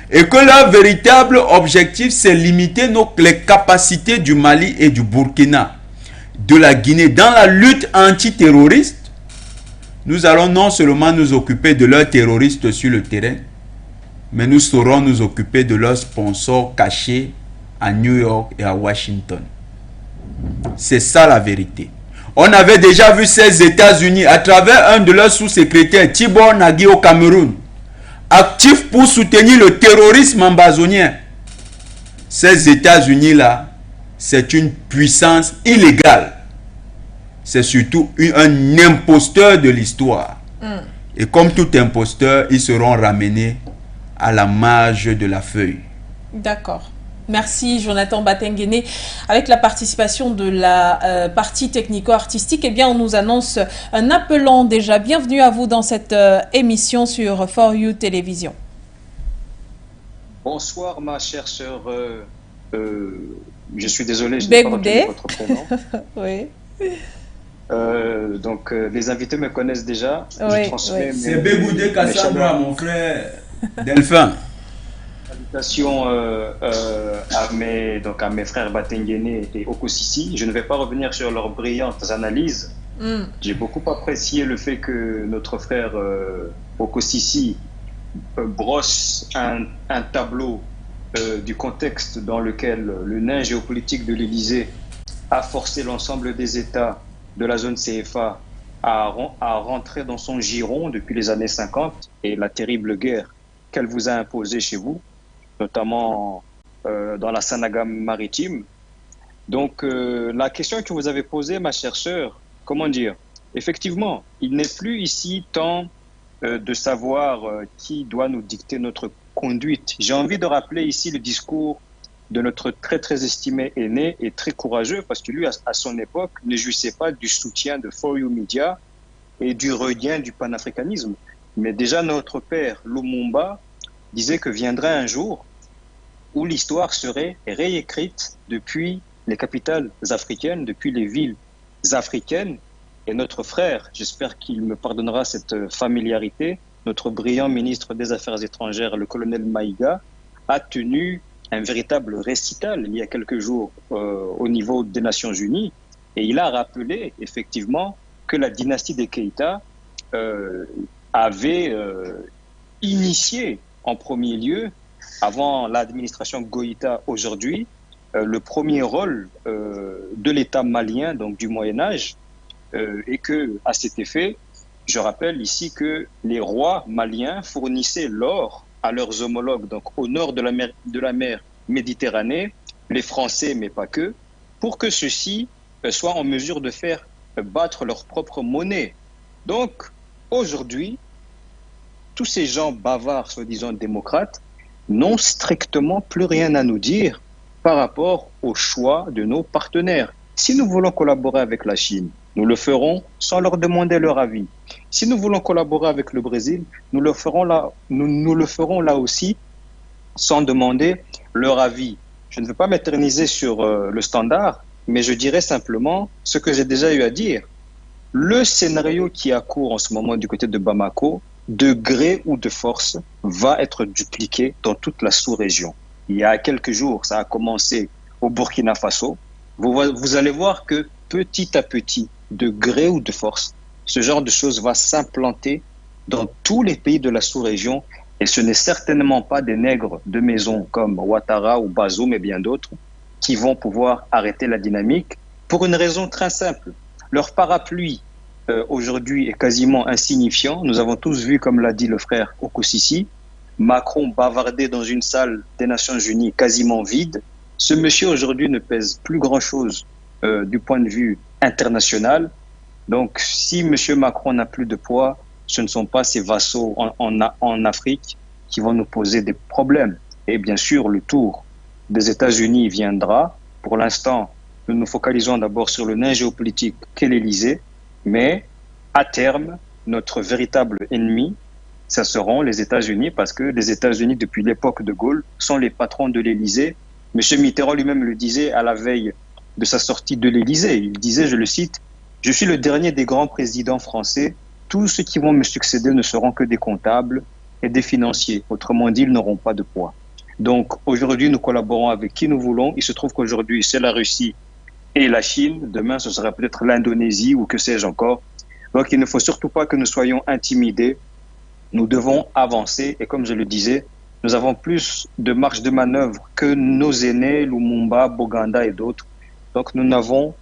et que leur véritable objectif, c'est limiter les capacités du Mali et du Burkina, de la Guinée, dans la lutte antiterroriste, nous allons non seulement nous occuper de leurs terroristes sur le terrain, mais nous saurons nous occuper de leurs sponsors cachés à New York et à Washington. C'est ça la vérité. On avait déjà vu ces États-Unis à travers un de leurs sous-secrétaires, Tibor Nagy au Cameroun, actifs pour soutenir le terrorisme ambazonien. Ces États-Unis-là, c'est une puissance illégale. C'est surtout un imposteur de l'histoire. Et comme tout imposteur, ils seront ramenés à la marge de la feuille. D'accord. Merci Jonathan Batengene. Avec la participation de la partie technico-artistique, eh bien, on nous annonce un appelant déjà. Bienvenue à vous dans cette émission sur For You Télévision. Bonsoir ma chère sœur. Je suis désolé, je n'ai pas retenu votre prénom. Oui. Donc les invités me connaissent déjà. Oui, c'est Begoudé Cassandra, mon frère Delphin. Salutations à mes frères Batengene et Okosisi. Je ne vais pas revenir sur leurs brillantes analyses. J'ai beaucoup apprécié le fait que notre frère Okosisi brosse un tableau du contexte dans lequel le nain géopolitique de l'Élysée a forcé l'ensemble des États de la zone CFA à rentrer dans son giron depuis les années 50 et la terrible guerre qu'elle vous a imposée chez vous, notamment dans la Sanagam maritime. Donc, la question que vous avez posée, ma chère sœur, comment dire? Effectivement, il n'est plus ici temps de savoir qui doit nous dicter notre conduite. J'ai envie de rappeler ici le discours de notre très très estimé aîné et très courageux, parce que lui, à son époque, ne jouissait pas du soutien de For You Media et du regain du panafricanisme. Mais déjà, notre père, Lumumba, disait que viendrait un jour où l'histoire serait réécrite depuis les capitales africaines, depuis les villes africaines. Et notre frère, j'espère qu'il me pardonnera cette familiarité, notre brillant ministre des Affaires étrangères, le colonel Maïga, a tenu un véritable récital il y a quelques jours au niveau des Nations Unies. Et il a rappelé effectivement que la dynastie des Keïta avait initié en premier lieu, avant l'administration Goïta aujourd'hui, le premier rôle de l'État malien, donc du Moyen-Âge, et que, à cet effet, je rappelle ici que les rois maliens fournissaient l'or à leurs homologues, donc au nord de la mer Méditerranée, les Français, mais pas que, pour que ceux-ci soient en mesure de faire battre leur propre monnaie. Donc, aujourd'hui, tous ces gens bavards, soi-disant démocrates, n'ont strictement plus rien à nous dire par rapport au choix de nos partenaires. Si nous voulons collaborer avec la Chine, nous le ferons sans leur demander leur avis. Si nous voulons collaborer avec le Brésil, nous le ferons là aussi sans demander leur avis. Je ne veux pas m'éterniser sur le standard, mais je dirais simplement ce que j'ai déjà eu à dire. Le scénario qui a cours en ce moment du côté de Bamako, de gré ou de force, va être dupliqué dans toute la sous-région. Il y a quelques jours, ça a commencé au Burkina Faso. Vous allez voir que petit à petit, de gré ou de force, ce genre de choses va s'implanter dans tous les pays de la sous-région Et ce n'est certainement pas des nègres de maison comme Ouattara ou Bazoum et bien d'autres qui vont pouvoir arrêter la dynamique pour une raison très simple. Leur parapluie aujourd'hui est quasiment insignifiant. Nous avons tous vu, comme l'a dit le frère Okosisi, Macron bavarder dans une salle des Nations Unies quasiment vide. Ce monsieur aujourd'hui ne pèse plus grand-chose du point de vue international. Donc si monsieur Macron n'a plus de poids, ce ne sont pas ses vassaux en Afrique qui vont nous poser des problèmes. Et bien sûr, le tour des États-Unis viendra. Pour l'instant, nous nous focalisons d'abord sur le nain géopolitique qu'est l'Élysée, mais à terme, notre véritable ennemi, ce seront les États-Unis, parce que les États-Unis, depuis l'époque de Gaulle, sont les patrons de l'Élysée. M. Mitterrand lui-même le disait à la veille de sa sortie de l'Élysée. Il disait, je le cite, « Je suis le dernier des grands présidents français. Tous ceux qui vont me succéder ne seront que des comptables et des financiers. Autrement dit, ils n'auront pas de poids. » Donc aujourd'hui, nous collaborons avec qui nous voulons. Il se trouve qu'aujourd'hui, c'est la Russie et la Chine. Demain, ce sera peut-être l'Indonésie ou que sais-je encore. Donc il ne faut surtout pas que nous soyons intimidés. Nous devons avancer. Et comme je le disais, nous avons plus de marge de manœuvre que nos aînés, Lumumba, Boganda et d'autres. Donc nous n'avons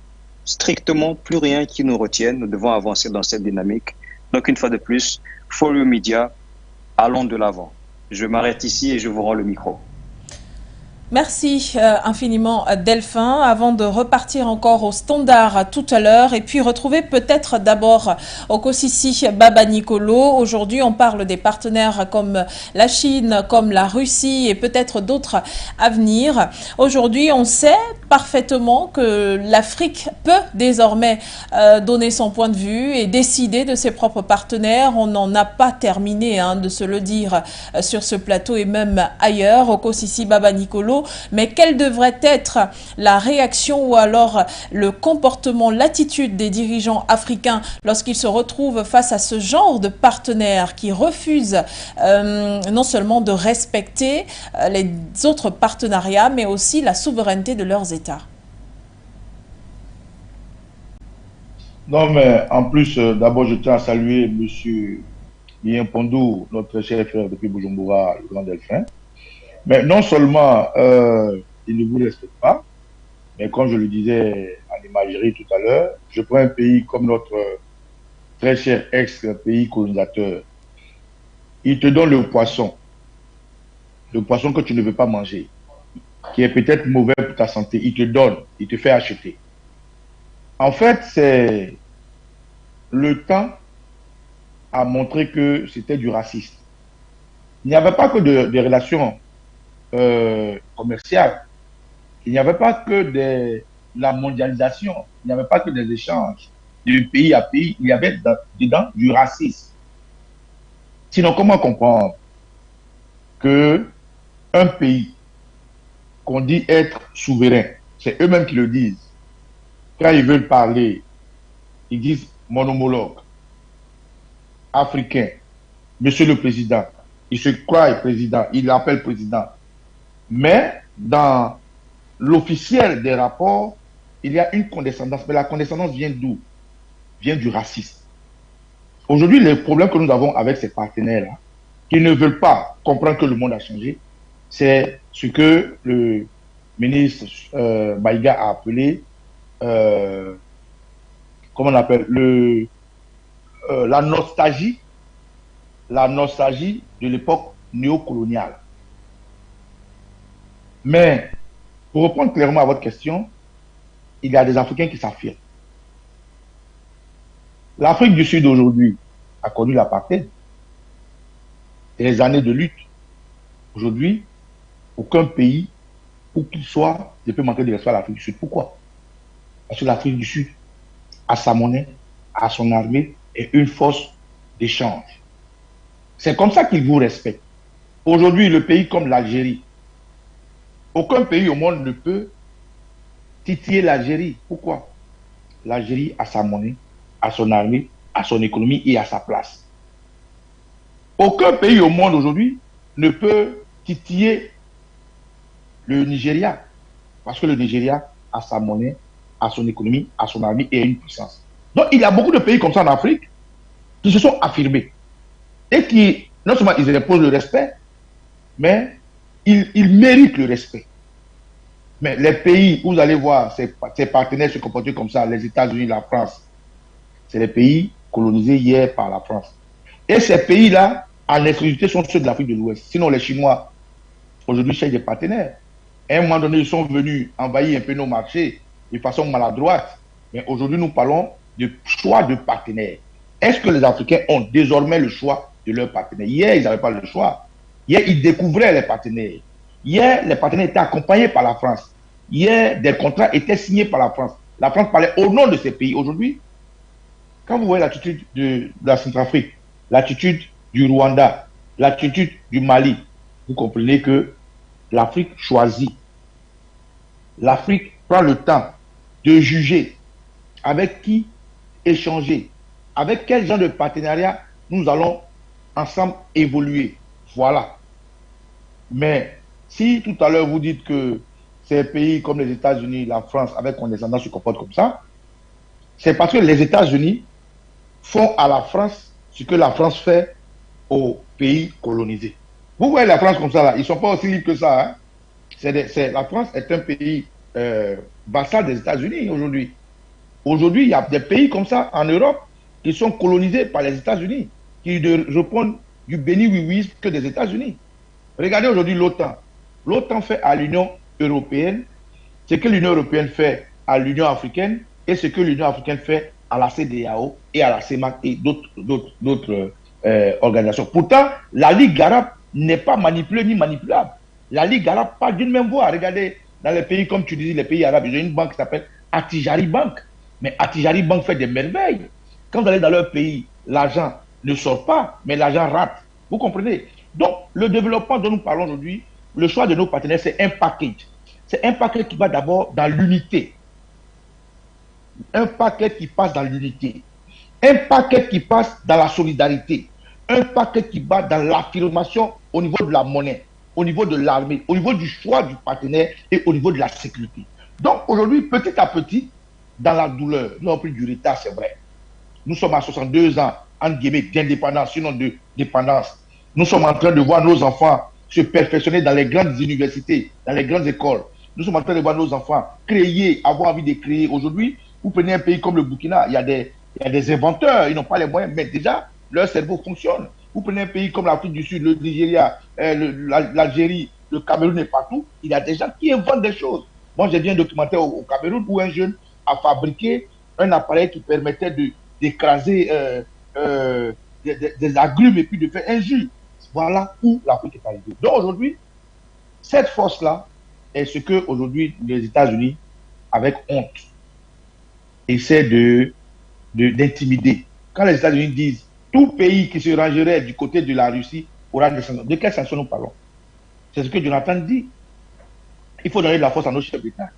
strictement plus rien qui nous retienne. Nous devons avancer dans cette dynamique. Donc une fois de plus, Forum Media, allons de l'avant. Je m'arrête ici et je vous rends le micro. Merci infiniment Delphin. Avant de repartir encore au standard tout à l'heure et puis retrouver peut-être d'abord Okosisi Baba Nicolo. Aujourd'hui on parle des partenaires comme la Chine, comme la Russie et peut-être d'autres à venir. Aujourd'hui on sait parfaitement que l'Afrique peut désormais donner son point de vue et décider de ses propres partenaires. On n'en a pas terminé de se le dire sur ce plateau et même ailleurs. Okosisi Baba Nicolo. Mais quelle devrait être la réaction ou alors le comportement, l'attitude des dirigeants africains lorsqu'ils se retrouvent face à ce genre de partenaires qui refusent non seulement de respecter les autres partenariats, mais aussi la souveraineté de leurs États? Non, mais en plus, d'abord, je tiens à saluer M. Yen Pondou, notre cher frère depuis Bujumbura, le grand Delphin. Mais non seulement il ne vous respecte pas, mais comme je le disais en imagerie tout à l'heure, je prends un pays comme notre très cher ex-pays colonisateur. Il te donne le poisson que tu ne veux pas manger, qui est peut-être mauvais pour ta santé. Il te donne, il te fait acheter. En fait, c'est le temps a montré que c'était du racisme. Il n'y avait pas que des relations commerciales. Il n'y avait pas que de la mondialisation. Il n'y avait pas que des échanges de pays à pays. Il y avait dedans du racisme. Sinon, comment comprendre que un pays qu'on dit être souverain, c'est eux-mêmes qui le disent. Quand ils veulent parler, ils disent mon homologue africain, monsieur le président. Il se croit président, il l'appelle président. Mais dans l'officiel des rapports, il y a une condescendance. Mais la condescendance vient d'où? Vient du racisme. Aujourd'hui, les problèmes que nous avons avec ces partenaires-là, qui ne veulent pas comprendre que le monde a changé, c'est ce que le ministre Maïga a appelé, comment on appelle, la nostalgie de l'époque néocoloniale. Mais, pour répondre clairement à votre question, il y a des Africains qui s'affirment. L'Afrique du Sud aujourd'hui a connu l'apartheid, des années de lutte. Aujourd'hui, aucun pays, où qu'il soit, ne peut manquer de respect à l'Afrique du Sud. Pourquoi? Parce que l'Afrique du Sud a sa monnaie, a son armée et une force d'échange. C'est comme ça qu'ils vous respectent. Aujourd'hui, le pays comme l'Algérie, aucun pays au monde ne peut titiller l'Algérie. Pourquoi? L'Algérie a sa monnaie, a son armée, a son économie et a sa place. Aucun pays au monde aujourd'hui ne peut titiller le Nigeria. Parce que le Nigeria a sa monnaie, a son économie, a son armée et a une puissance. Donc il y a beaucoup de pays comme ça en Afrique qui se sont affirmés et qui Non seulement ils imposent le respect, mais ils méritent le respect. Mais les pays où vous allez voir ces partenaires se comporter comme ça, les États-Unis, la France, c'est les pays colonisés hier par la France. Et ces pays-là, en exclusivité, sont ceux de l'Afrique de l'Ouest. Sinon, les Chinois, aujourd'hui, cherchent des partenaires. À un moment donné, ils sont venus envahir un peu nos marchés de façon maladroite. Mais aujourd'hui, nous parlons de choix de partenaires. Est-ce que les Africains ont désormais le choix de leurs partenaires? Hier, ils n'avaient pas le choix. Hier, ils découvraient les partenaires. Hier, les partenaires étaient accompagnés par la France. Hier, des contrats étaient signés par la France. La France parlait au nom de ces pays. Aujourd'hui, quand vous voyez l'attitude de la Centrafrique, l'attitude du Rwanda, l'attitude du Mali, vous comprenez que l'Afrique choisit. L'Afrique prend le temps de juger avec qui échanger, avec quel genre de partenariat nous allons ensemble évoluer. Voilà. Mais si tout à l'heure vous dites que ces pays comme les États-Unis, la France, avec condescendance se comportent comme ça, c'est parce que les États-Unis font à la France ce que la France fait aux pays colonisés. Vous voyez la France comme ça, là, ils ne sont pas aussi libres que ça. Hein? La France est un pays vassal des États-Unis aujourd'hui. Aujourd'hui, il y a des pays comme ça en Europe qui sont colonisés par les États-Unis, qui ne répondent du béni oui que des États-Unis. Regardez aujourd'hui l'OTAN. L'OTAN fait à l'Union européenne ce que l'Union européenne fait à l'Union africaine et ce que l'Union africaine fait à la CEDEAO et à la CEMAC et d'autres organisations. Pourtant, la Ligue arabe n'est pas manipulée ni manipulable. La Ligue arabe parle d'une même voix. Regardez, dans les pays, comme tu dis, les pays arabes, ils ont une banque qui s'appelle Attijari Bank. Mais Attijari Bank fait des merveilles. Quand vous allez dans leur pays, l'argent ne sort pas, mais l'argent rate. Vous comprenez? Donc, le développement dont nous parlons aujourd'hui, le choix de nos partenaires, c'est un package. C'est un package qui va d'abord dans l'unité. Un paquet qui passe dans l'unité. Un paquet qui passe dans la solidarité. Un paquet qui va dans l'affirmation au niveau de la monnaie, au niveau de l'armée, au niveau du choix du partenaire et au niveau de la sécurité. Donc aujourd'hui, petit à petit, dans la douleur, nous avons pris du retard, c'est vrai. Nous sommes à 62 ans, entre guillemets, d'indépendance, sinon de dépendance. Nous sommes en train de voir nos enfants se perfectionner dans les grandes universités, dans les grandes écoles. Nous sommes en train de voir nos enfants créer, avoir envie de créer. Aujourd'hui, vous prenez un pays comme le Burkina, il y a des inventeurs, ils n'ont pas les moyens, mais déjà, leur cerveau fonctionne. Vous prenez un pays comme l'Afrique du Sud, le Nigeria, l'Algérie, le Cameroun et partout, il y a des gens qui inventent des choses. Moi, j'ai vu un documentaire au Cameroun où un jeune a fabriqué un appareil qui permettait d'écraser des agrumes et puis de faire un jus. Voilà où l'Afrique est arrivée. Donc aujourd'hui, cette force-là est ce que aujourd'hui les États-Unis, avec honte, essaient d'intimider. Quand les États-Unis disent tout pays qui se rangerait du côté de la Russie aura des sanctions. De quelles sanctions nous parlons? C'est ce que Jonathan dit. Il faut donner de la force à nos chefs d'État.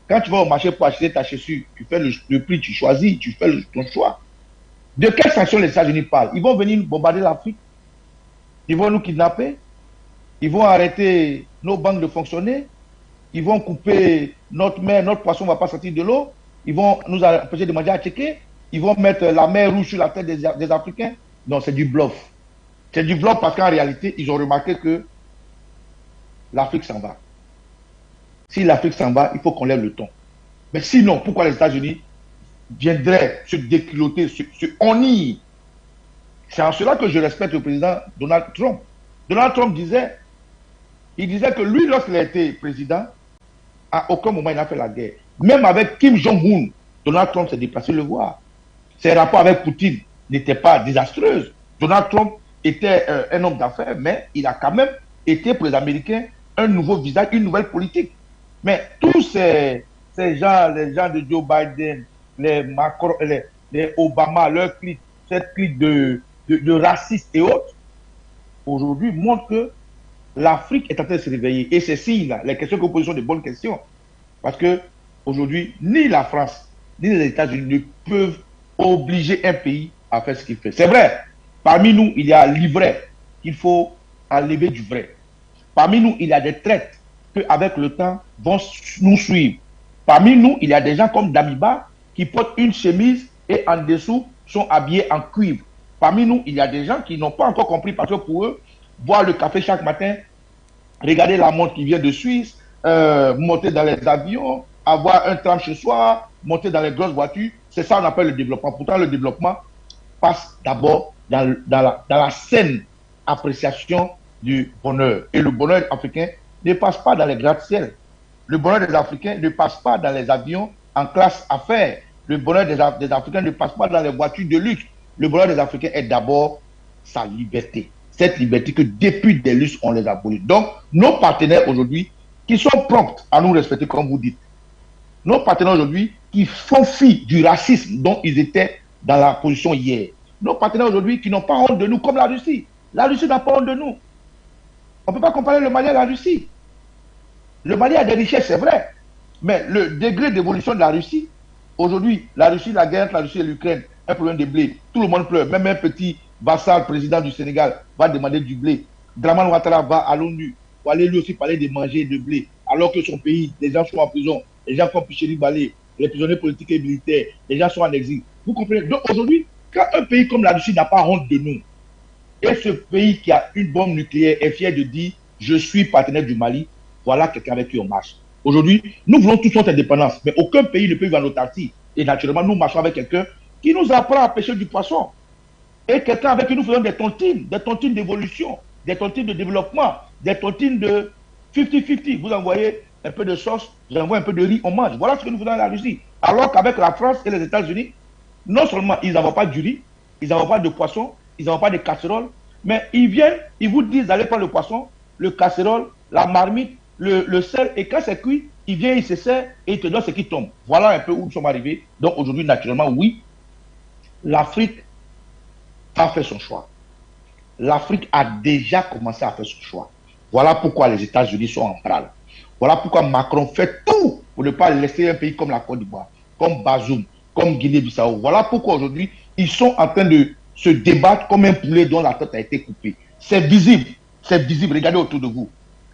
Quand tu vas au marché pour acheter ta chaussure, tu fais le prix, tu choisis, tu fais ton choix. De quelles sanctions les États-Unis parlent? Ils vont venir bombarder l'Afrique. Ils vont nous kidnapper. Ils vont arrêter nos banques de fonctionner. Ils vont couper notre mer, notre poisson ne va pas sortir de l'eau. Ils vont nous empêcher de manger à checker. Ils vont mettre la mer rouge sur la tête des Africains. Non, c'est du bluff. C'est du bluff parce qu'en réalité, ils ont remarqué que l'Afrique s'en va. Si l'Afrique s'en va, il faut qu'on lève le ton. Mais sinon, pourquoi les États-Unis viendraient se déculotter, se honnir? C'est en cela que je respecte le président Donald Trump. Donald Trump disait que lui, lorsqu'il a été président, à aucun moment il n'a fait la guerre. Même avec Kim Jong-un, Donald Trump s'est déplacé le voir. Ses rapports avec Poutine n'étaient pas désastreux. Donald Trump était un homme d'affaires, mais il a quand même été pour les Américains un nouveau visage, une nouvelle politique. Mais tous ces gens, les gens de Joe Biden, les Macron, les Obama, leur clique, cette clique de racistes et autres, aujourd'hui montrent que l'Afrique est en train de se réveiller. Et ces signes-là, les questions que vous posez sont de bonnes questions. Parce que aujourd'hui, ni la France, ni les États-Unis ne peuvent obliger un pays à faire ce qu'il fait. C'est vrai, parmi nous, il y a l'ivraie qu'il faut enlever du vrai. Parmi nous, il y a des traites qui, avec le temps, vont nous suivre. Parmi nous, il y a des gens comme Damiba qui portent une chemise et en dessous sont habillés en cuivre. parmi nous, il y a des gens qui n'ont pas encore compris parce que pour eux, boire le café chaque matin, regarder la montre qui vient de Suisse, monter dans les avions, avoir un tram chez soi, monter dans les grosses voitures, c'est ça qu'on appelle le développement. Pourtant, le développement passe d'abord dans la saine appréciation du bonheur. Et le bonheur africain ne passe pas dans les gratte-ciel. Le bonheur des Africains ne passe pas dans les avions en classe affaires. Le bonheur des Africains ne passe pas dans les voitures de luxe. Le bonheur des Africains est d'abord sa liberté. Cette liberté que depuis des lustres, on les abolit. Donc, nos partenaires aujourd'hui, qui sont prompts à nous respecter, comme vous dites, nos partenaires aujourd'hui, qui font fi du racisme dont ils étaient dans la position hier. Nos partenaires aujourd'hui qui n'ont pas honte de nous, comme la Russie. La Russie n'a pas honte de nous. On ne peut pas comparer le Mali à la Russie. Le Mali a des richesses, c'est vrai. Mais le degré d'évolution de la Russie, aujourd'hui, la Russie, la guerre entre la Russie et l'Ukraine, un problème de blé, tout le monde pleure. Même un petit vassal président du Sénégal va demander du blé. Draman Ouattara va à l'ONU, pour aller lui aussi parler de manger de blé, alors que son pays, les gens sont en prison, les gens comme Picheli Balé, les prisonniers politiques et militaires, les gens sont en exil. Vous comprenez? Donc aujourd'hui, quand un pays comme la Russie n'a pas honte de nous, et ce pays qui a une bombe nucléaire est fier de dire « je suis partenaire du Mali », voilà quelqu'un avec qui on marche. Aujourd'hui, nous voulons tous notre indépendance, mais aucun pays ne peut vivre en autarcie. Et naturellement, nous marchons avec quelqu'un qui nous apprend à pêcher du poisson. Et quelqu'un avec qui nous faisons des tontines d'évolution, des tontines de développement, des tontines de 50-50. Vous envoyez un peu de sauce, vous envoyez un peu de riz, on mange. Voilà ce que nous faisons à la Russie. Alors qu'avec la France et les États-Unis, non seulement ils n'envoient pas du riz, ils n'envoient pas de poisson, ils n'envoient pas de casseroles, mais ils viennent, ils vous disent d'aller prendre le poisson, le casserole, la marmite, le sel, et quand c'est cuit, il vient, il se sert et il te donne ce qui tombe. Voilà un peu où nous sommes arrivés. Donc aujourd'hui, naturellement, oui, l'Afrique a fait son choix. L'Afrique a déjà commencé à faire son choix. Voilà pourquoi les États-Unis sont en râle. Voilà pourquoi Macron fait tout pour ne pas laisser un pays comme la Côte d'Ivoire, comme Bazoum, comme Guinée-Bissau. Voilà pourquoi aujourd'hui, ils sont en train de se débattre comme un poulet dont la tête a été coupée. C'est visible. C'est visible. Regardez autour de vous.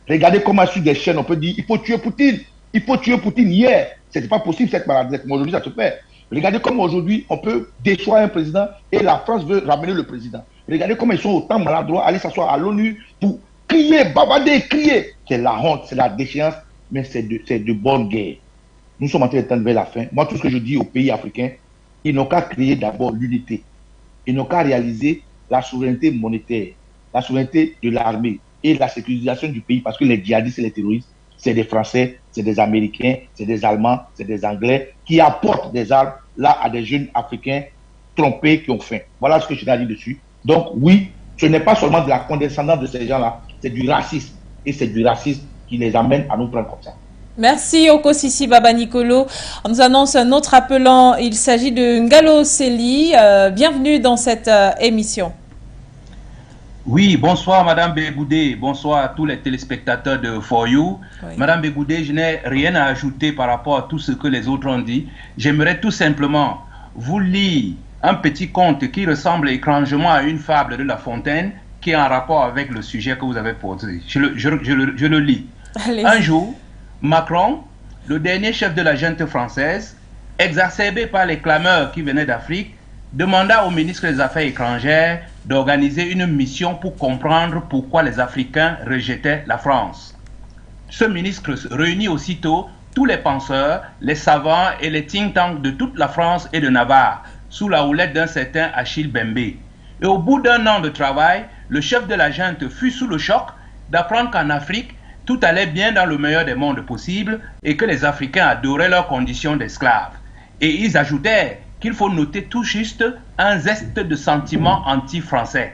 Regardez comment sur des chaînes, on peut dire il faut tuer Poutine. Il faut tuer Poutine hier. Ce n'était pas possible cette maladresse. Mais aujourd'hui, ça se fait. Regardez comment aujourd'hui, on peut déchoir un président et la France veut ramener le président. Regardez comment ils sont autant maladroits, aller s'asseoir à l'ONU pour crier, bavarder, crier. C'est la honte, c'est la déchéance, mais c'est de bonne guerre. Nous sommes en train de tendre vers la fin. Moi, tout ce que je dis aux pays africains, ils n'ont qu'à créer d'abord l'unité. Ils n'ont qu'à réaliser la souveraineté monétaire, la souveraineté de l'armée et la sécurisation du pays, parce que les djihadistes et les terroristes, c'est des Français, c'est des Américains, c'est des Allemands, c'est des Anglais qui apportent des armes là à des jeunes Africains trompés qui ont faim. Voilà ce que je t'ai dit dessus. Donc oui, ce n'est pas seulement de la condescendance de ces gens-là, c'est du racisme. Et c'est du racisme qui les amène à nous prendre comme ça. Merci Okosisi Baba Nicolo. On nous annonce un autre appelant, il s'agit de Ngalo Seli. Bienvenue dans cette émission. Oui, bonsoir Madame Begoudé, bonsoir à tous les téléspectateurs de For You. Oui. Madame Begoudé, je n'ai rien à ajouter par rapport à tout ce que les autres ont dit. J'aimerais tout simplement vous lire un petit conte qui ressemble étrangement à une fable de La Fontaine qui est en rapport avec le sujet que vous avez posé. Je le lis. Un jour, Macron, le dernier chef de la junte française, exacerbé par les clameurs qui venaient d'Afrique, demanda au ministre des Affaires étrangères d'organiser une mission pour comprendre pourquoi les Africains rejetaient la France. Ce ministre réunit aussitôt tous les penseurs, les savants et les think tanks de toute la France et de Navarre, sous la houlette d'un certain Achille Bembé. Et au bout d'un an de travail, le chef de la junte fut sous le choc d'apprendre qu'en Afrique, tout allait bien dans le meilleur des mondes possibles et que les Africains adoraient leurs conditions d'esclaves. Et ils ajoutèrent qu'il faut noter tout juste un zeste de sentiment anti-français.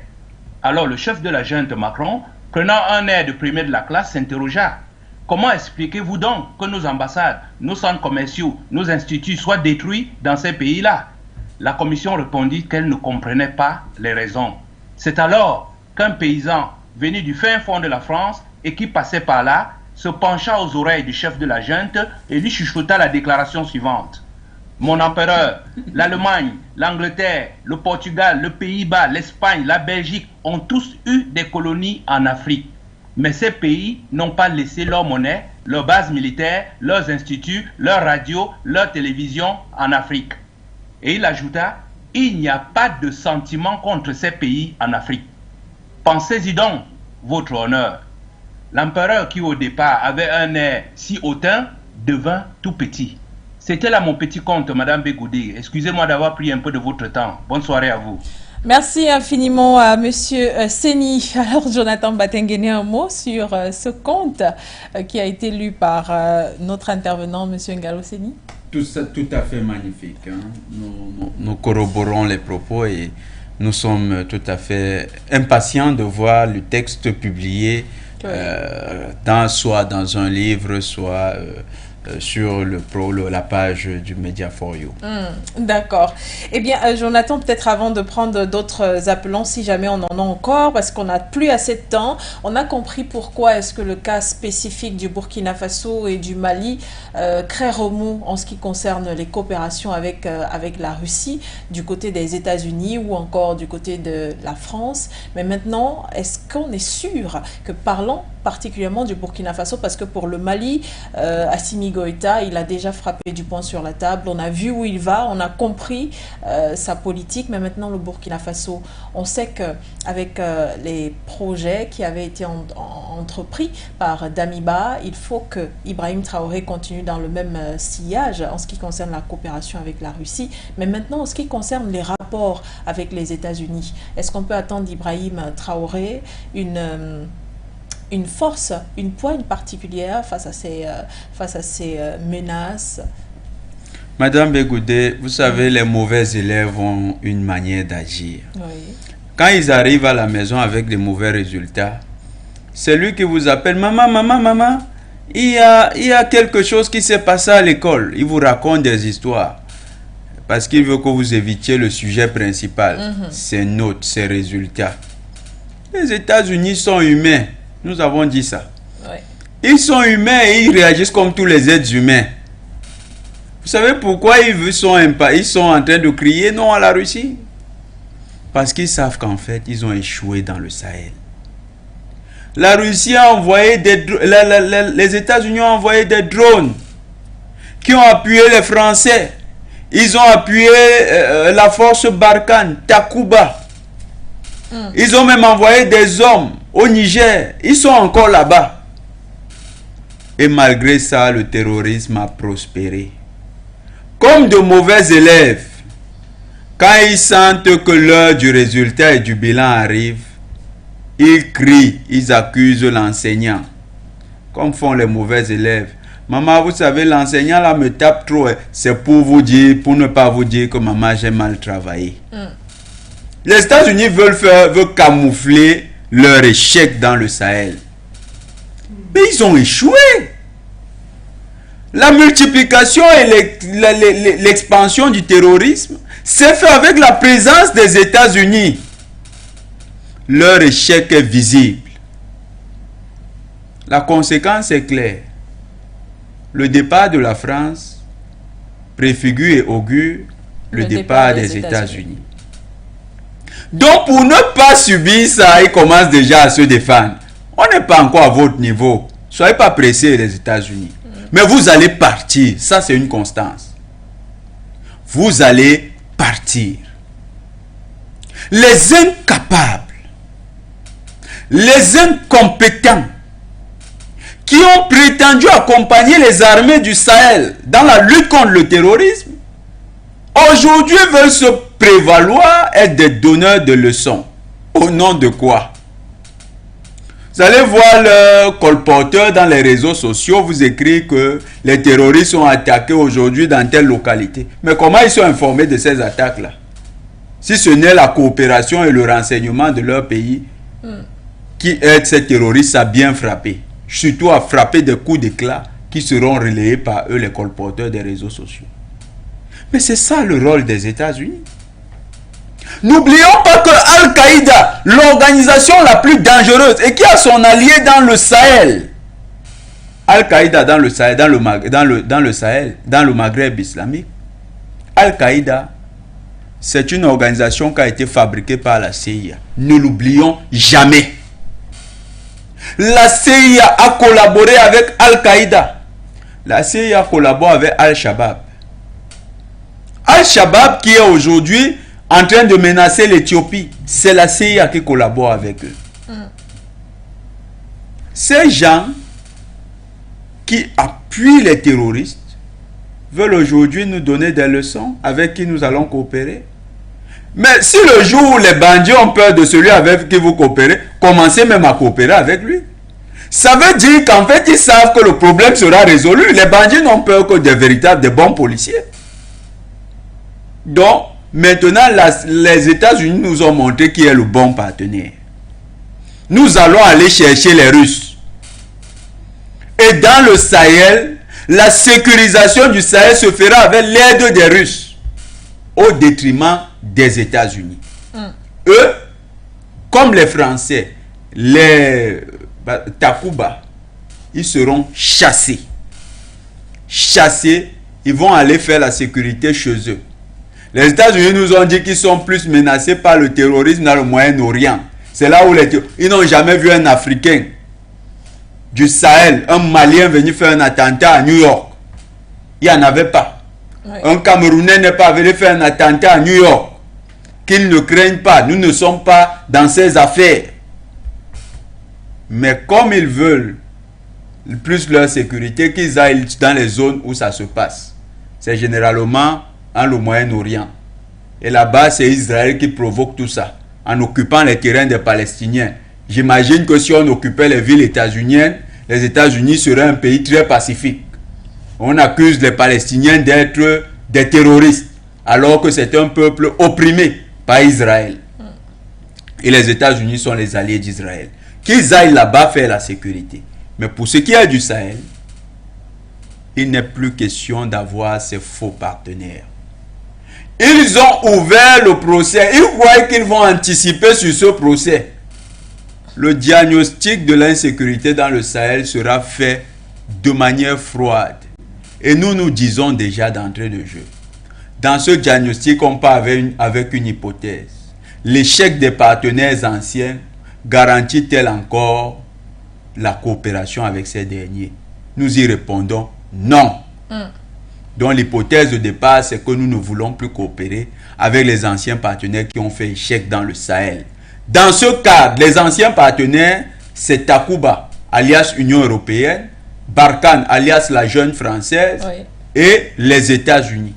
Alors le chef de la junte Macron, prenant un air de premier de la classe, s'interrogea. Comment expliquez-vous donc que nos ambassades, nos centres commerciaux, nos instituts soient détruits dans ces pays-là? La commission répondit qu'elle ne comprenait pas les raisons. C'est alors qu'un paysan venu du fin fond de la France et qui passait par là, se pencha aux oreilles du chef de la junte et lui chuchota la déclaration suivante. Mon empereur, l'Allemagne, l'Angleterre, le Portugal, le Pays-Bas, l'Espagne, la Belgique ont tous eu des colonies en Afrique. Mais ces pays n'ont pas laissé leur monnaie, leurs bases militaires, leurs instituts, leurs radios, leurs télévisions en Afrique. Et il ajouta il n'y a pas de sentiment contre ces pays en Afrique. Pensez-y donc, votre honneur. L'empereur qui au départ avait un air si hautain devint tout petit. C'était là mon petit conte, Madame Begoudé. Excusez-moi d'avoir pris un peu de votre temps. Bonne soirée à vous. Merci infiniment à Monsieur Seni. Alors, Jonathan Batengene, un mot sur ce conte qui a été lu par notre intervenant, Monsieur Ngalo Seni. Tout à fait magnifique. Hein. Nous corroborons les propos et nous sommes tout à fait impatients de voir le texte publié, oui, soit dans un livre, soit sur la page du Media for You. D'accord. Eh bien, Jonathan, peut-être avant de prendre d'autres appelants, si jamais on en a encore, parce qu'on n'a plus assez de temps, on a compris pourquoi est-ce que le cas spécifique du Burkina Faso et du Mali crée remous en ce qui concerne les coopérations avec la Russie, du côté des États-Unis ou encore du côté de la France. Mais maintenant, est-ce qu'on est sûr que parlant particulièrement du Burkina Faso, parce que pour le Mali, Assimi Goïta, il a déjà frappé du poing sur la table, on a vu où il va, on a compris sa politique, mais maintenant le Burkina Faso, on sait qu'avec les projets qui avaient été entrepris par Damiba, il faut que Ibrahim Traoré continue dans le même sillage en ce qui concerne la coopération avec la Russie, mais maintenant en ce qui concerne les rapports avec les États-Unis, est-ce qu'on peut attendre d'Ibrahim Traoré une force, une poigne particulière face à ces menaces? Madame Begoudé, vous savez, les mauvais élèves ont une manière d'agir. Oui. Quand ils arrivent à la maison avec des mauvais résultats, c'est lui qui vous appelle, maman, maman, maman, il y a quelque chose qui s'est passé à l'école. Il vous raconte des histoires parce qu'il veut que vous évitiez le sujet principal, ses notes, ses résultats. Les États-Unis sont humains. Nous avons dit ça. Ouais. Ils sont humains et ils réagissent comme tous les êtres humains. Vous savez pourquoi ils sont en train de crier non à la Russie? Parce qu'ils savent qu'en fait, ils ont échoué dans le Sahel. La Russie a envoyé les États-Unis ont envoyé des drones qui ont appuyé les Français. Ils ont appuyé la force Barkhane, Takuba. Ils ont même envoyé des hommes au Niger. Ils sont encore là-bas. Et malgré ça, le terrorisme a prospéré. Comme de mauvais élèves, quand ils sentent que l'heure du résultat et du bilan arrive, ils crient, ils accusent l'enseignant. Comme font les mauvais élèves. Maman, vous savez, l'enseignant là me tape trop. C'est pour vous dire, pour ne pas vous dire que maman, j'ai mal travaillé. Les États-Unis veulent camoufler leur échec dans le Sahel. Mais ils ont échoué. La multiplication et l'expansion du terrorisme s'est fait avec la présence des États-Unis. Leur échec est visible. La conséquence est claire. Le départ de la France préfigure et augure le départ des États-Unis. Donc, pour ne pas subir ça, ils commencent déjà à se défendre. On n'est pas encore à votre niveau. Soyez pas pressés, les États-Unis. Mais vous allez partir. Ça, c'est une constance. Vous allez partir. Les incapables, les incompétents, qui ont prétendu accompagner les armées du Sahel dans la lutte contre le terrorisme, aujourd'hui veulent se prévaloir être des donneurs de leçons. Au nom de quoi? Vous allez voir le colporteur dans les réseaux sociaux vous écrire que les terroristes sont attaqués aujourd'hui dans telle localité. Mais comment ils sont informés de ces attaques-là? Si ce n'est la coopération et le renseignement de leur pays qui aident ces terroristes à bien frapper. Surtout à frapper des coups d'éclat qui seront relayés par eux, les colporteurs des réseaux sociaux. Mais c'est ça le rôle des États-Unis. N'oublions pas que Al-Qaïda, l'organisation la plus dangereuse et qui a son allié dans le Sahel, Al-Qaïda dans le Sahel, dans le Maghreb islamique, Al-Qaïda, c'est une organisation qui a été fabriquée par la CIA. Ne l'oublions jamais. La CIA a collaboré avec Al-Qaïda. La CIA collabore avec Al-Shabaab. Al-Shabaab qui est aujourd'hui en train de menacer l'Éthiopie. C'est la CIA qui collabore avec eux. Ces gens qui appuient les terroristes veulent aujourd'hui nous donner des leçons avec qui nous allons coopérer. Mais si le jour où les bandits ont peur de celui avec qui vous coopérez, commencez même à coopérer avec lui. Ça veut dire qu'en fait, ils savent que le problème sera résolu. Les bandits n'ont peur que des bons policiers. Donc, maintenant, les États-Unis nous ont montré qui est le bon partenaire. Nous allons aller chercher les Russes. Et dans le Sahel, la sécurisation du Sahel se fera avec l'aide des Russes, au détriment des États-Unis. Eux, comme les Français, les Takuba, ils seront chassés. Chassés, ils vont aller faire la sécurité chez eux. Les États-Unis nous ont dit qu'ils sont plus menacés par le terrorisme dans le Moyen-Orient. C'est là où ils n'ont jamais vu un Africain du Sahel, un Malien venir faire un attentat à New York. Il n'y en avait pas. Oui. Un Camerounais n'est pas venu faire un attentat à New York. Qu'ils ne craignent pas. Nous ne sommes pas dans ces affaires. Mais comme ils veulent plus leur sécurité, qu'ils aillent dans les zones où ça se passe. C'est généralement dans le Moyen-Orient. Et là-bas, c'est Israël qui provoque tout ça, en occupant les terrains des Palestiniens. J'imagine que si on occupait les villes états-uniennes, les États-Unis seraient un pays très pacifique. On accuse les Palestiniens d'être des terroristes, alors que c'est un peuple opprimé par Israël. Et les États-Unis sont les alliés d'Israël. Qu'ils aillent là-bas faire la sécurité. Mais pour ce qui est du Sahel, il n'est plus question d'avoir ces faux partenaires. Ils ont ouvert le procès. Ils croient qu'ils vont anticiper sur ce procès. Le diagnostic de l'insécurité dans le Sahel sera fait de manière froide. Et nous disons déjà d'entrée de jeu. Dans ce diagnostic, on part avec une hypothèse. L'échec des partenaires anciens garantit-elle encore la coopération avec ces derniers? Nous y répondons non. Donc l'hypothèse de départ, c'est que nous ne voulons plus coopérer avec les anciens partenaires qui ont fait échec dans le Sahel. Dans ce cadre, les anciens partenaires, c'est Takuba, alias Union Européenne, Barkhane, alias la Jeune Française, oui, et les États-Unis.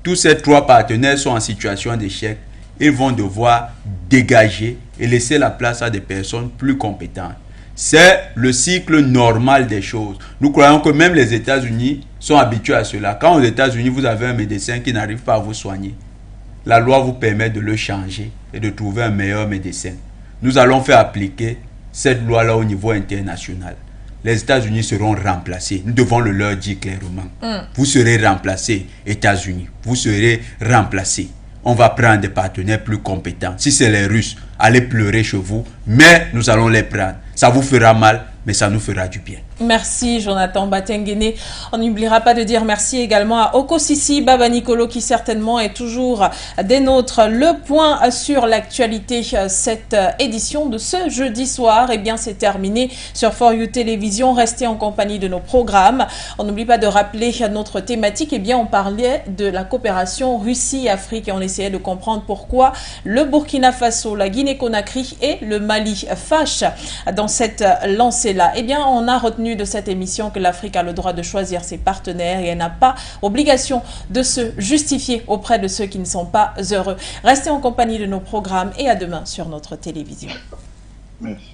Tous ces trois partenaires sont en situation d'échec. Ils vont devoir dégager et laisser la place à des personnes plus compétentes. C'est le cycle normal des choses. Nous croyons que même les États-Unis sont habitués à cela. Quand aux États-Unis, vous avez un médecin qui n'arrive pas à vous soigner, la loi vous permet de le changer et de trouver un meilleur médecin. Nous allons faire appliquer cette loi-là au niveau international. Les États-Unis seront remplacés. Nous devons le leur dire clairement. Vous serez remplacés, États-Unis. Vous serez remplacés. On va prendre des partenaires plus compétents. Si c'est les Russes, allez pleurer chez vous, mais nous allons les prendre. Ça vous fera mal, mais ça nous fera du bien. Merci Jonathan Batengene. On n'oubliera pas de dire merci également à Okosisi Baba Nicolo qui certainement est toujours des nôtres. Le point sur l'actualité, cette édition de ce jeudi soir, eh bien c'est terminé sur For You Télévision. Restez en compagnie de nos programmes. On n'oublie pas de rappeler notre thématique. Eh bien on parlait de la coopération Russie-Afrique et on essayait de comprendre pourquoi le Burkina Faso, la Guinée-Conakry et le Mali fâchent dans cette lancée-là. Eh bien on a retenu de cette émission que l'Afrique a le droit de choisir ses partenaires et elle n'a pas obligation de se justifier auprès de ceux qui ne sont pas heureux. Restez en compagnie de nos programmes et à demain sur notre télévision. Merci.